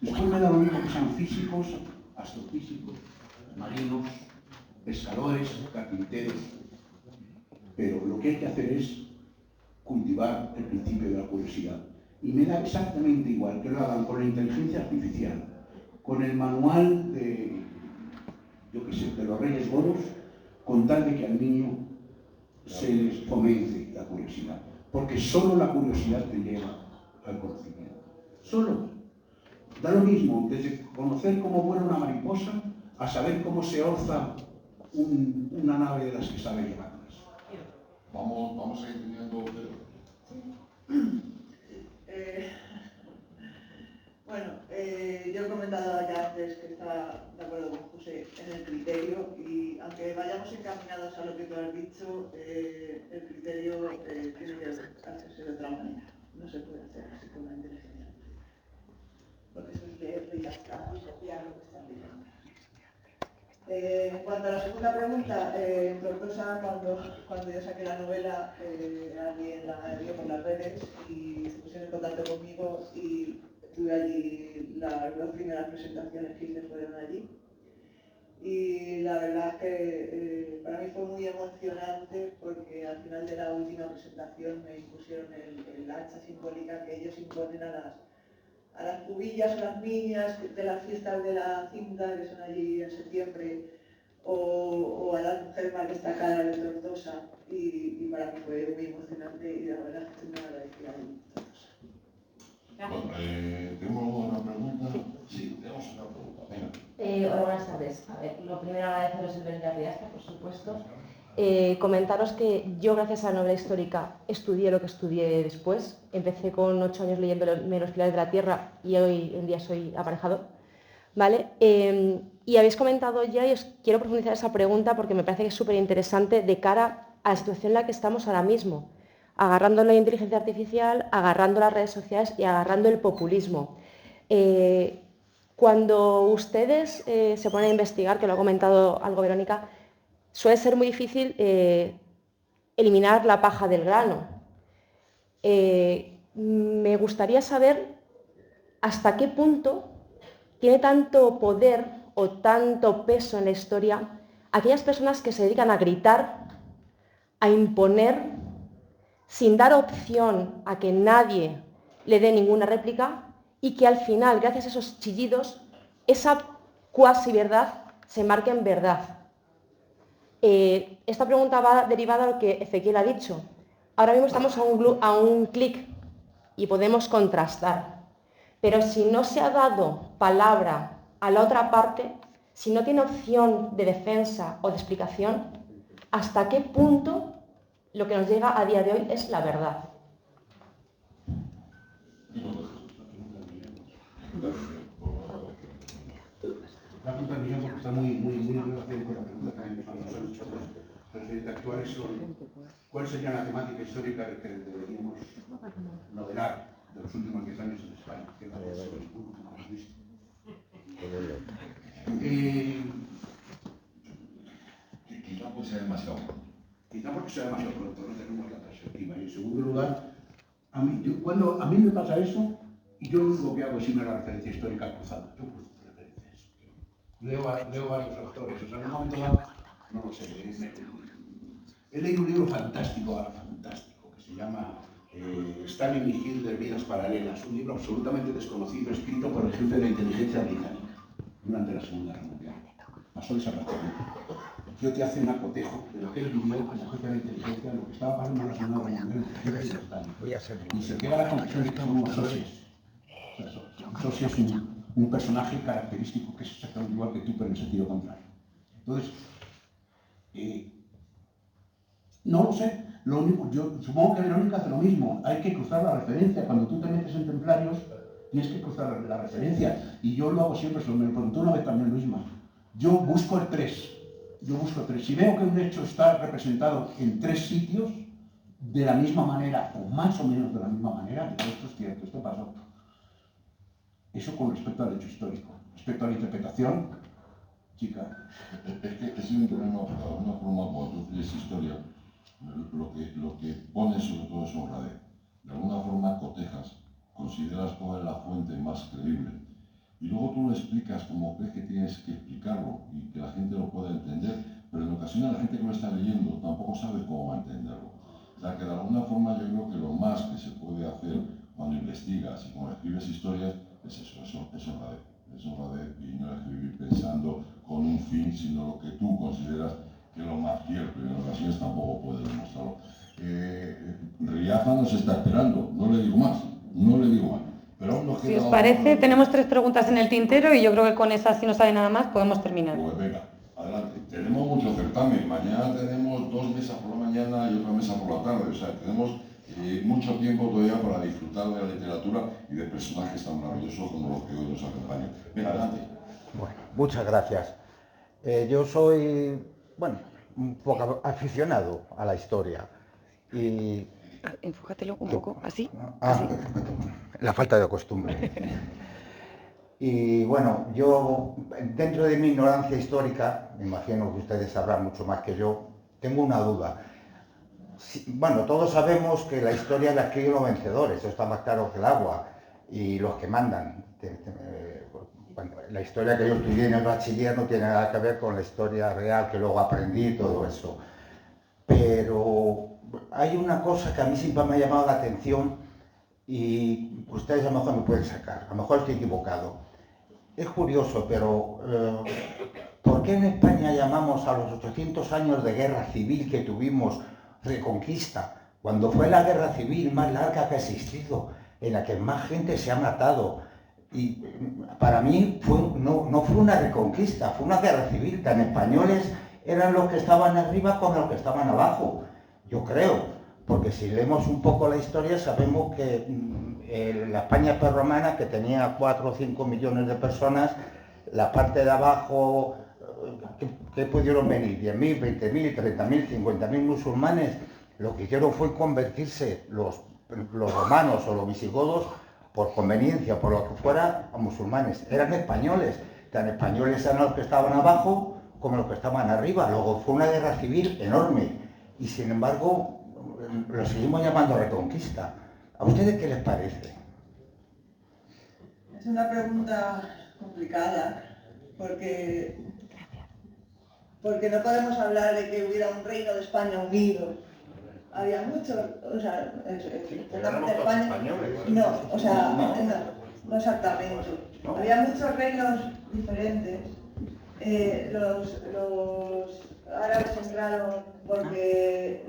Después me da lo mismo que sean físicos, astrofísicos, marinos, pescadores, carpinteros, pero lo que hay que hacer es cultivar el principio de la curiosidad. Y me da exactamente igual que lo hagan con la inteligencia artificial, con el manual de, yo qué sé, de los Reyes Godos, con tal de que al niño se les fomente la curiosidad. Porque solo la curiosidad te lleva al conocimiento. Solo. Da lo mismo, desde conocer cómo vuela una mariposa a saber cómo se orza una nave de las que sabe llevarlas. Vamos a ir teniendo... Bueno, yo he comentado ya antes que estaba de acuerdo con José en el criterio y aunque vayamos encaminados a lo que tú has dicho, el criterio tiene que hacerse de otra manera. No se puede hacer así con la inteligencia. Porque eso es leer y ya está, y copiar lo que están diciendo. En cuanto a la segunda pregunta, en Tortosa, cuando yo saqué la novela, alguien la vio por las redes y se pusieron en contacto conmigo y tuve allí las primeras presentaciones que hice fueron allí. Y la verdad es que para mí fue muy emocionante porque al final de la última presentación me impusieron el hacha simbólica que ellos imponen a las cubillas o las niñas de las fiestas de la cinta que son allí en septiembre o a las mujeres más destacadas de Tortosa y para mí fue muy emocionante y la verdad es que estoy muy agradecida a Bueno, ¿tenemos una pregunta? Sí, tenemos una pregunta. Venga. Hola, buenas tardes. A ver, lo primero agradeceros el venir a Riasca, por supuesto. Comentaros que yo, gracias a la novela histórica, estudié lo que estudié después. Empecé con 8 años leyendo Los Pilares de la Tierra y hoy en día soy aparejado. ¿Vale? Y habéis comentado ya, y os quiero profundizar esa pregunta porque me parece que es súper interesante de cara a la situación en la que estamos ahora mismo, agarrando la inteligencia artificial, agarrando las redes sociales y agarrando el populismo. Cuando ustedes se ponen a investigar, que lo ha comentado algo Verónica, suele ser muy difícil eliminar la paja del grano. Me gustaría saber hasta qué punto tiene tanto poder o tanto peso en la historia aquellas personas que se dedican a gritar, a imponer, sin dar opción a que nadie le dé ninguna réplica y que al final, gracias a esos chillidos, esa cuasi verdad se marca en verdad. Esta pregunta va derivada de lo que Ezequiel ha dicho. Ahora mismo estamos a un clic y podemos contrastar. Pero si no se ha dado palabra a la otra parte, si no tiene opción de defensa o de explicación, ¿hasta qué punto lo que nos llega a día de hoy es la verdad? La pregunta de Millán está muy relacionada con la pregunta también que nos han hecho referente actuales son ¿cuál sería la temática histórica que deberíamos novelar de los últimos 10 años en España? Que no hemos visto. Quizá puede ser demasiado. Quizá porque sea demasiado pronto, no tenemos la perspectiva. Y en segundo lugar, cuando a mí me pasa eso, yo lo único que hago es irme a la referencia histórica cruzada. Yo cruzo referencias. Leo varios autores. O sea, en un momento dado, no lo sé, he leído un libro fantástico, que se llama Stalin y Hitler, Vidas Paralelas, un libro absolutamente desconocido, escrito por el jefe de la inteligencia británica durante la Segunda Guerra Mundial. Pasó desapercibido. Yo te hace un acotejo de lo que él vivió como jefe de la inteligencia, lo que estaba pasando en la Segunda Guerra Mundial, y se queda la conclusión de que son unos socios. Un socio es un personaje característico que es exactamente igual que tú, pero en el sentido contrario. Entonces, no lo sé. Lo único, yo supongo que Verónica hace lo mismo. Hay que cruzar la referencia. Cuando tú te metes en templarios, tienes que cruzar la referencia. Y yo lo hago siempre, me lo preguntó una vez también Luisma. Yo busco el 3. yo busco 3. Si veo que un hecho está representado en 3 sitios, de la misma manera, o más o menos de la misma manera, digo, esto es cierto, esto pasó. Eso con respecto al hecho histórico. Respecto a la interpretación, chica. Es que es un problema, de alguna forma, cuando tú escribes historia, lo que pones sobre todo es honradez. De alguna forma cotejas, consideras cuál es la fuente más creíble. Y luego tú lo explicas como crees que tienes que explicarlo y que la gente lo pueda entender, pero en ocasiones la gente que lo está leyendo tampoco sabe cómo va a entenderlo. O sea que de alguna forma yo creo que lo más que se puede hacer cuando investigas y cuando escribes historias es eso, es honradez. Es honradez y no escribir pensando con un fin, sino lo que tú consideras que es lo más cierto y en ocasiones tampoco puedes demostrarlo. Riaza nos está esperando, no le digo más. Pero aún nos queda. Si os parece, tenemos 3 preguntas en el tintero y yo creo que con esas, si no sale nada más, podemos terminar. Pues venga, adelante. Tenemos mucho certamen. Mañana tenemos 2 mesas por la mañana y otra mesa por la tarde. O sea, tenemos mucho tiempo todavía para disfrutar de la literatura y de personajes tan maravillosos como los que hoy nos acompañan. Venga, adelante. Bueno, muchas gracias. Yo soy, bueno, un poco aficionado a la historia y... Enfócatelo un poco, así. así. La falta de costumbre. Y bueno, yo, dentro de mi ignorancia histórica, me imagino que ustedes sabrán mucho más que yo, tengo una duda. Bueno, todos sabemos que la historia la escriben los vencedores, eso está más claro que el agua, y los que mandan. Bueno, la historia que yo estudié en el bachiller no tiene nada que ver con la historia real que luego aprendí y todo eso. Pero hay una cosa que a mí siempre me ha llamado la atención y ustedes a lo mejor me pueden sacar, a lo mejor estoy equivocado. Es curioso, pero ¿por qué en España llamamos a los 800 años de guerra civil que tuvimos Reconquista, cuando fue la guerra civil más larga que ha existido, en la que más gente se ha matado? Y para mí no fue una reconquista, fue una guerra civil. Tan españoles eran los que estaban arriba como los que estaban abajo, yo creo, porque si leemos un poco la historia sabemos que la España prerromana, que tenía 4 o 5 millones de personas, la parte de abajo, ¿qué pudieron venir? 10.000, 20.000, 30.000, 50.000 musulmanes. Lo que hicieron fue convertirse los romanos o los visigodos por conveniencia, por lo que fuera, a musulmanes. Eran españoles, tan españoles eran los que estaban abajo como los que estaban arriba. Luego fue una guerra civil enorme y sin embargo lo seguimos llamando Reconquista. ¿A ustedes qué les parece? Es una pregunta complicada porque no podemos hablar de que hubiera un reino de España unido. Había muchos, o sea, España, no, o sea, no exactamente. Había muchos reinos diferentes. Los árabes entraron porque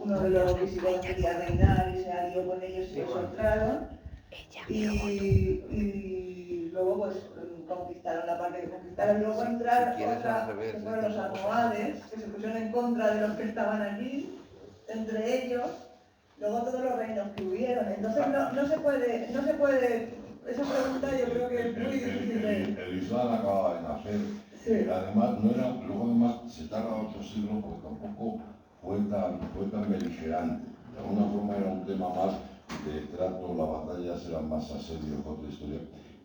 uno de los visigodos quería reinar y se alió con ellos y los entraron. Y luego pues conquistaron la parte que conquistaron. Luego entraron que fueron los almohades, que se pusieron en contra de los que estaban allí, entre ellos, luego todos los reinos que hubieron. Entonces no se puede, esa pregunta yo creo que es muy difícil de... El Islam acaba de nacer. Sí. Además, luego se tarda 8 siglos porque tampoco fue tan beligerante. De alguna forma era un tema más de trato, las batallas eran más asedios que otra historia.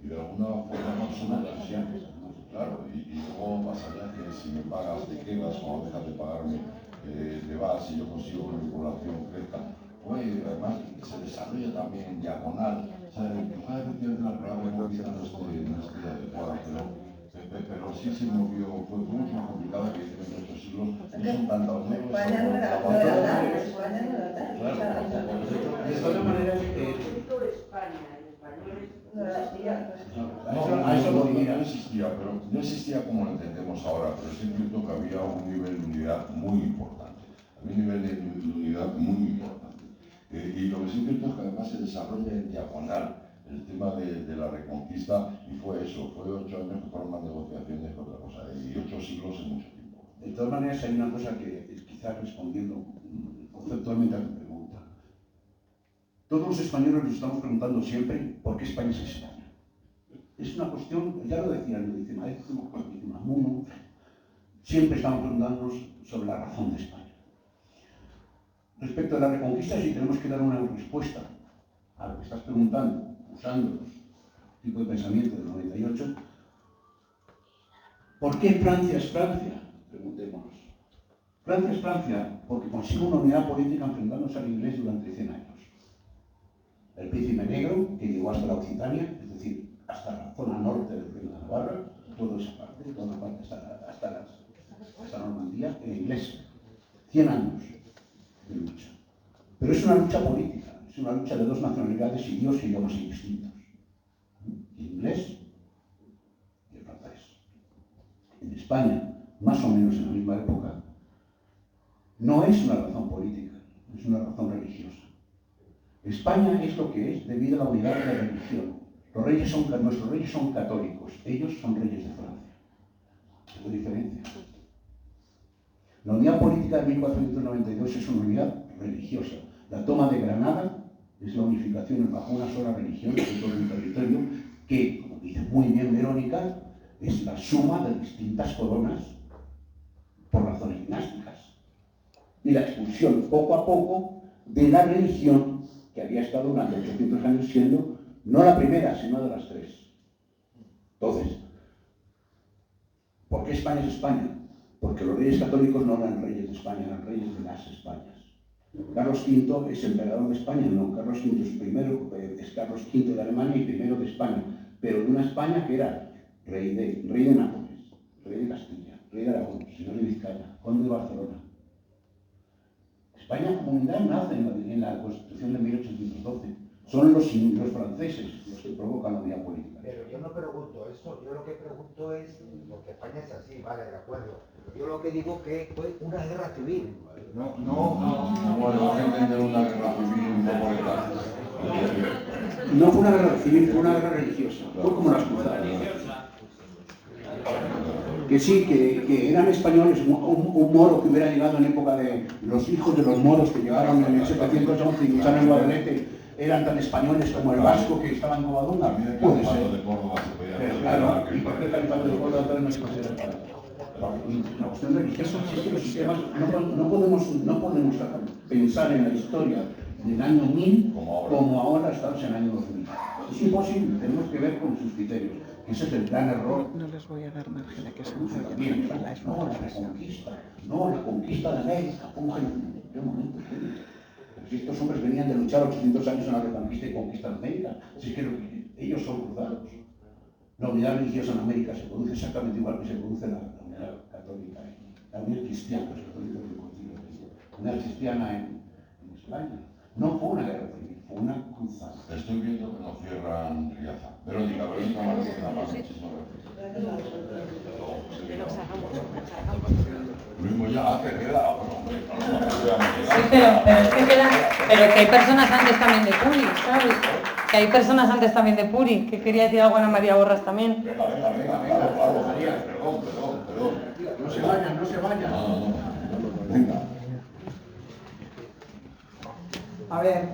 Y de alguna forma no son decisiones. Claro, y luego más allá que si me pagas te quedas o dejas de pagarme te vas y yo consigo que mi población crezca. Pues además se desarrolla también en diagonal. O sea, efectivamente la palabra económica no esté adecuada, pero sí se movió, fue mucho más complicada que en estos siglos. No son tantos. España no era tal, España no era tal. De todas maneras, no existía, pero no existía como lo entendemos ahora, pero sí es cierto que había un nivel de unidad muy importante. Había un nivel de unidad muy importante. Y lo que sí es cierto es que además se desarrolla en diagonal el tema de la reconquista, y fue eso, fue 8 años que fueron más negociaciones que otra cosa, y 8 siglos es mucho tiempo. De todas maneras, hay una cosa que quizás respondiendo conceptualmente a tu pregunta. Todos los españoles nos estamos preguntando siempre por qué España es España. Es una cuestión, ya lo decía el Maestro Unamuno, siempre estamos preguntándonos sobre la razón de España. Respecto a la Reconquista, si tenemos que dar una respuesta a lo que estás preguntando, usando los tipos de pensamiento del 98, ¿por qué Francia es Francia? Preguntémonos. Francia es Francia porque consigue una unidad política enfrentándose al inglés durante 100 años. El príncipe negro, que llegó hasta la Occitania, es decir, hasta la zona norte del Reino de Navarra, toda esa parte hasta Normandía, en inglés. 100 años de lucha. Pero es una lucha política, es una lucha de dos nacionalidades y dos idiomas indistintos. El inglés y el francés. En España, más o menos en la misma época, no es una razón política, es una razón religiosa. España es lo que es debido a la unidad de la religión. Nuestros reyes son católicos, ellos son reyes de Francia. ¿Qué diferencia? La unidad política de 1492 es una unidad religiosa. La toma de Granada es la unificación bajo una sola religión de todo el territorio que, como dice muy bien Verónica, es la suma de distintas coronas por razones dinásticas. Y la expulsión poco a poco de la religión que había estado durante 800 años siendo no la primera, sino de las tres. Entonces, ¿por qué España es España? Porque los reyes católicos no eran reyes de España, eran reyes de las Españas. Carlos V es emperador de España, no, Carlos V es Carlos V de Alemania y primero de España, pero de una España que era rey de Nápoles, rey de Castilla, rey de Aragón, señor de Vizcaya, conde de Barcelona. España como unidad nace en la Constitución de 1812. Son los franceses los que provocan la unidad política. Pero yo no pregunto eso, yo lo que pregunto es, porque España es así, vale, de acuerdo. Yo lo que digo que fue una guerra civil. Bueno, hay que entender una guerra civil un poco de No fue una guerra civil, fue una guerra religiosa. Fue como las cruzadas. Que sí, que eran españoles, un moro que hubiera llegado en época de los hijos de los moros que llegaron en 1711 y lucharon en Guadalete, eran tan españoles como el vasco que estaba en Covadonga. Puede ser. Pero claro, ¿y por qué el califato de Córdoba no se considera para? La cuestión religiosa es que los sistemas no podemos pensar en la historia del año 1000 como ahora estamos en el año 2000. Es imposible, tenemos que ver con sus criterios. Ese es el gran error. No les voy a dar margen a que se enrollen. No, la conquista de América. ¿Qué momento? Si estos hombres venían de luchar 800 años en la reconquista y conquista de América, si es que ellos son cruzados. La unidad religiosa en América se produce exactamente igual que se produce la unidad católica, la unidad cristiana, los católicos del concilio, la unidad cristiana en España. No fue una guerra civil, fue una cruzada. Estoy viendo que nos cierran Riaza. Verónica Martínez, nada más. Muchísimas gracias. Lo mismo ya, que queda, Sí, pero que hay personas antes también de Puri, ¿sabes? Que hay personas antes también de Puri, que quería decir algo Ana María Borras también. Venga, María, perdón. No se vayan. Venga. A ver,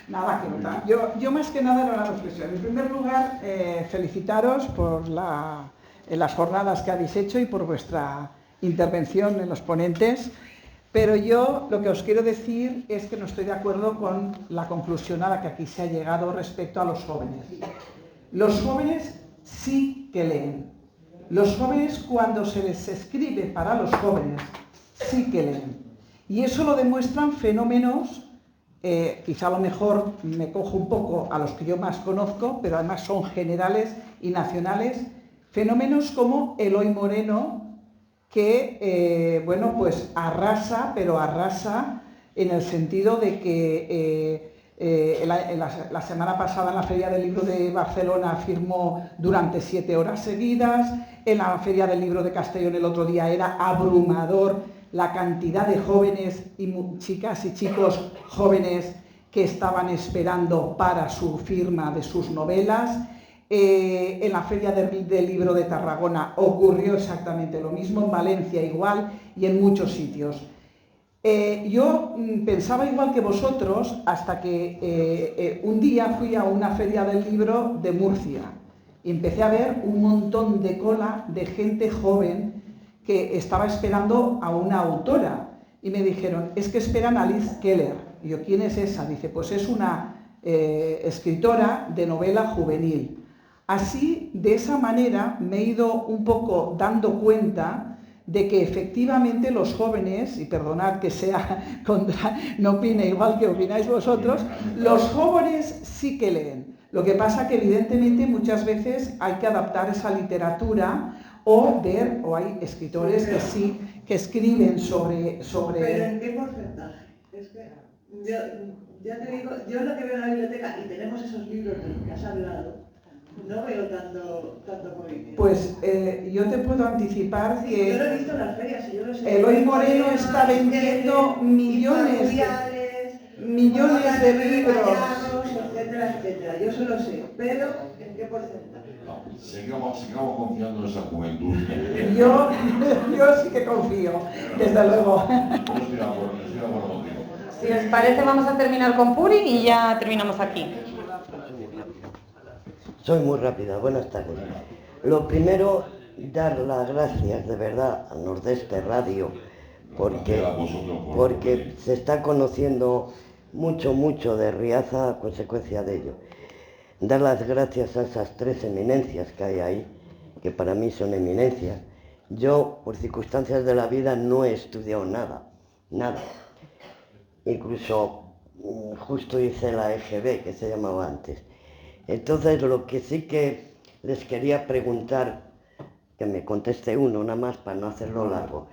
nada que notar. Yo más que nada era una reflexión. En primer lugar, felicitaros por las jornadas que habéis hecho y por vuestra intervención en los ponentes, pero yo lo que os quiero decir es que no estoy de acuerdo con la conclusión a la que aquí se ha llegado respecto a los jóvenes. Los jóvenes sí que leen. Los jóvenes, cuando se les escribe para los jóvenes, sí que leen. Y eso lo demuestran fenómenos, quizá a lo mejor me cojo un poco a los que yo más conozco, pero además son generales y nacionales, fenómenos como Eloy Moreno, que, pues arrasa, pero arrasa en el sentido de que la semana pasada en la Feria del Libro de Barcelona firmó durante 7 horas seguidas, en la Feria del Libro de Castellón el otro día era abrumador la cantidad de jóvenes y chicas y chicos jóvenes que estaban esperando para su firma de sus novelas. En la Feria del Libro de Tarragona ocurrió exactamente lo mismo, en Valencia igual y en muchos sitios. Yo pensaba igual que vosotros hasta que un día fui a una Feria del Libro de Murcia y empecé a ver un montón de cola de gente joven que estaba esperando a una autora y me dijeron, es que esperan a Liz Keller. Y yo, ¿quién es esa? Dice, pues es una escritora de novela juvenil. Así, de esa manera, me he ido un poco dando cuenta de que efectivamente los jóvenes, y perdonad que sea no opine igual que opináis vosotros, los jóvenes sí que leen. Lo que pasa que evidentemente muchas veces hay que adaptar esa literatura o hay escritores que sí, que escriben sobre... ¿Pero en qué porcentaje? Es que ya te digo, yo lo que veo en la biblioteca, y tenemos esos libros de los que has hablado, no veo tanto movimiento. Pues yo te puedo anticipar que yo lo he visto en las ferias, y yo lo sé. Eloy Moreno está vendiendo millones de libros. Etcétera, etcétera. Yo eso lo sé, pero ¿en qué porcentaje? Sigamos confiando en esa juventud. Yo sí que confío, desde luego. Yo estoy de acuerdo contigo. Si os parece, vamos a terminar con Puri y ya terminamos aquí. Soy muy rápida, buenas tardes. Lo primero, dar las gracias de verdad a Nordeste Radio, porque se está conociendo mucho de Riaza a consecuencia de ello. Dar las gracias a esas 3 eminencias que hay ahí, que para mí son eminencias. Yo, por circunstancias de la vida, no he estudiado nada. Incluso justo hice la EGB, que se llamaba antes. Entonces, lo que sí que les quería preguntar, que me conteste uno nada más para no hacerlo largo.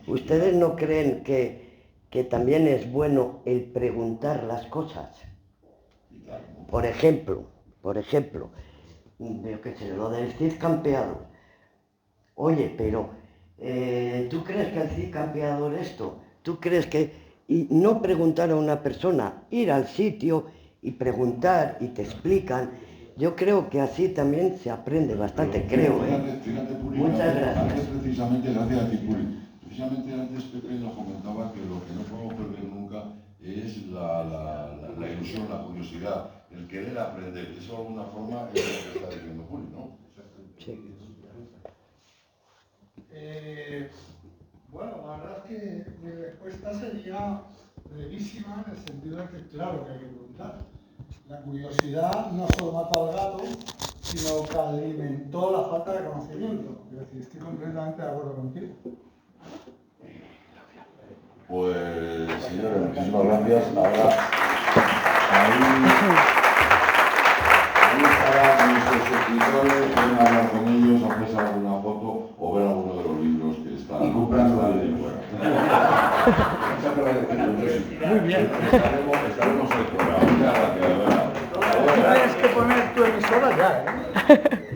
¿Ustedes no creen que también es bueno el preguntar las cosas? Por ejemplo, yo qué sé, lo del Cid campeador. Oye, pero ¿tú crees que el Cid campeador esto? ¿Tú crees que...? Y no preguntar a una persona, ir al sitio y preguntar y te explican. Yo creo que así también se aprende bastante, creo. Fíjate, Puri, Muchas gracias. Antes, precisamente, gracias a ti, Puri. Precisamente antes Pepe nos comentaba que lo que no podemos perder nunca es la ilusión, la curiosidad, el querer aprender. Eso de alguna forma es lo que está diciendo Puri, ¿no? Sí. Bueno, la verdad es que mi respuesta sería brevísima en el sentido de que claro que hay que preguntar. La curiosidad no solo mata al gato, sino que alimentó la falta de conocimiento. Es decir, estoy completamente de acuerdo contigo. Pues, señores, muchísimas gracias. Ahora, ahí estarán nuestros suscriptores, pueden hablar con ellos, hacerse alguna foto o ver alguno de los libros que están. Y comprando la ley. Muy bien. Estaremos el programa. Muchas gracias, de verdad. Tienes que poner tu emisora ya, ¿eh?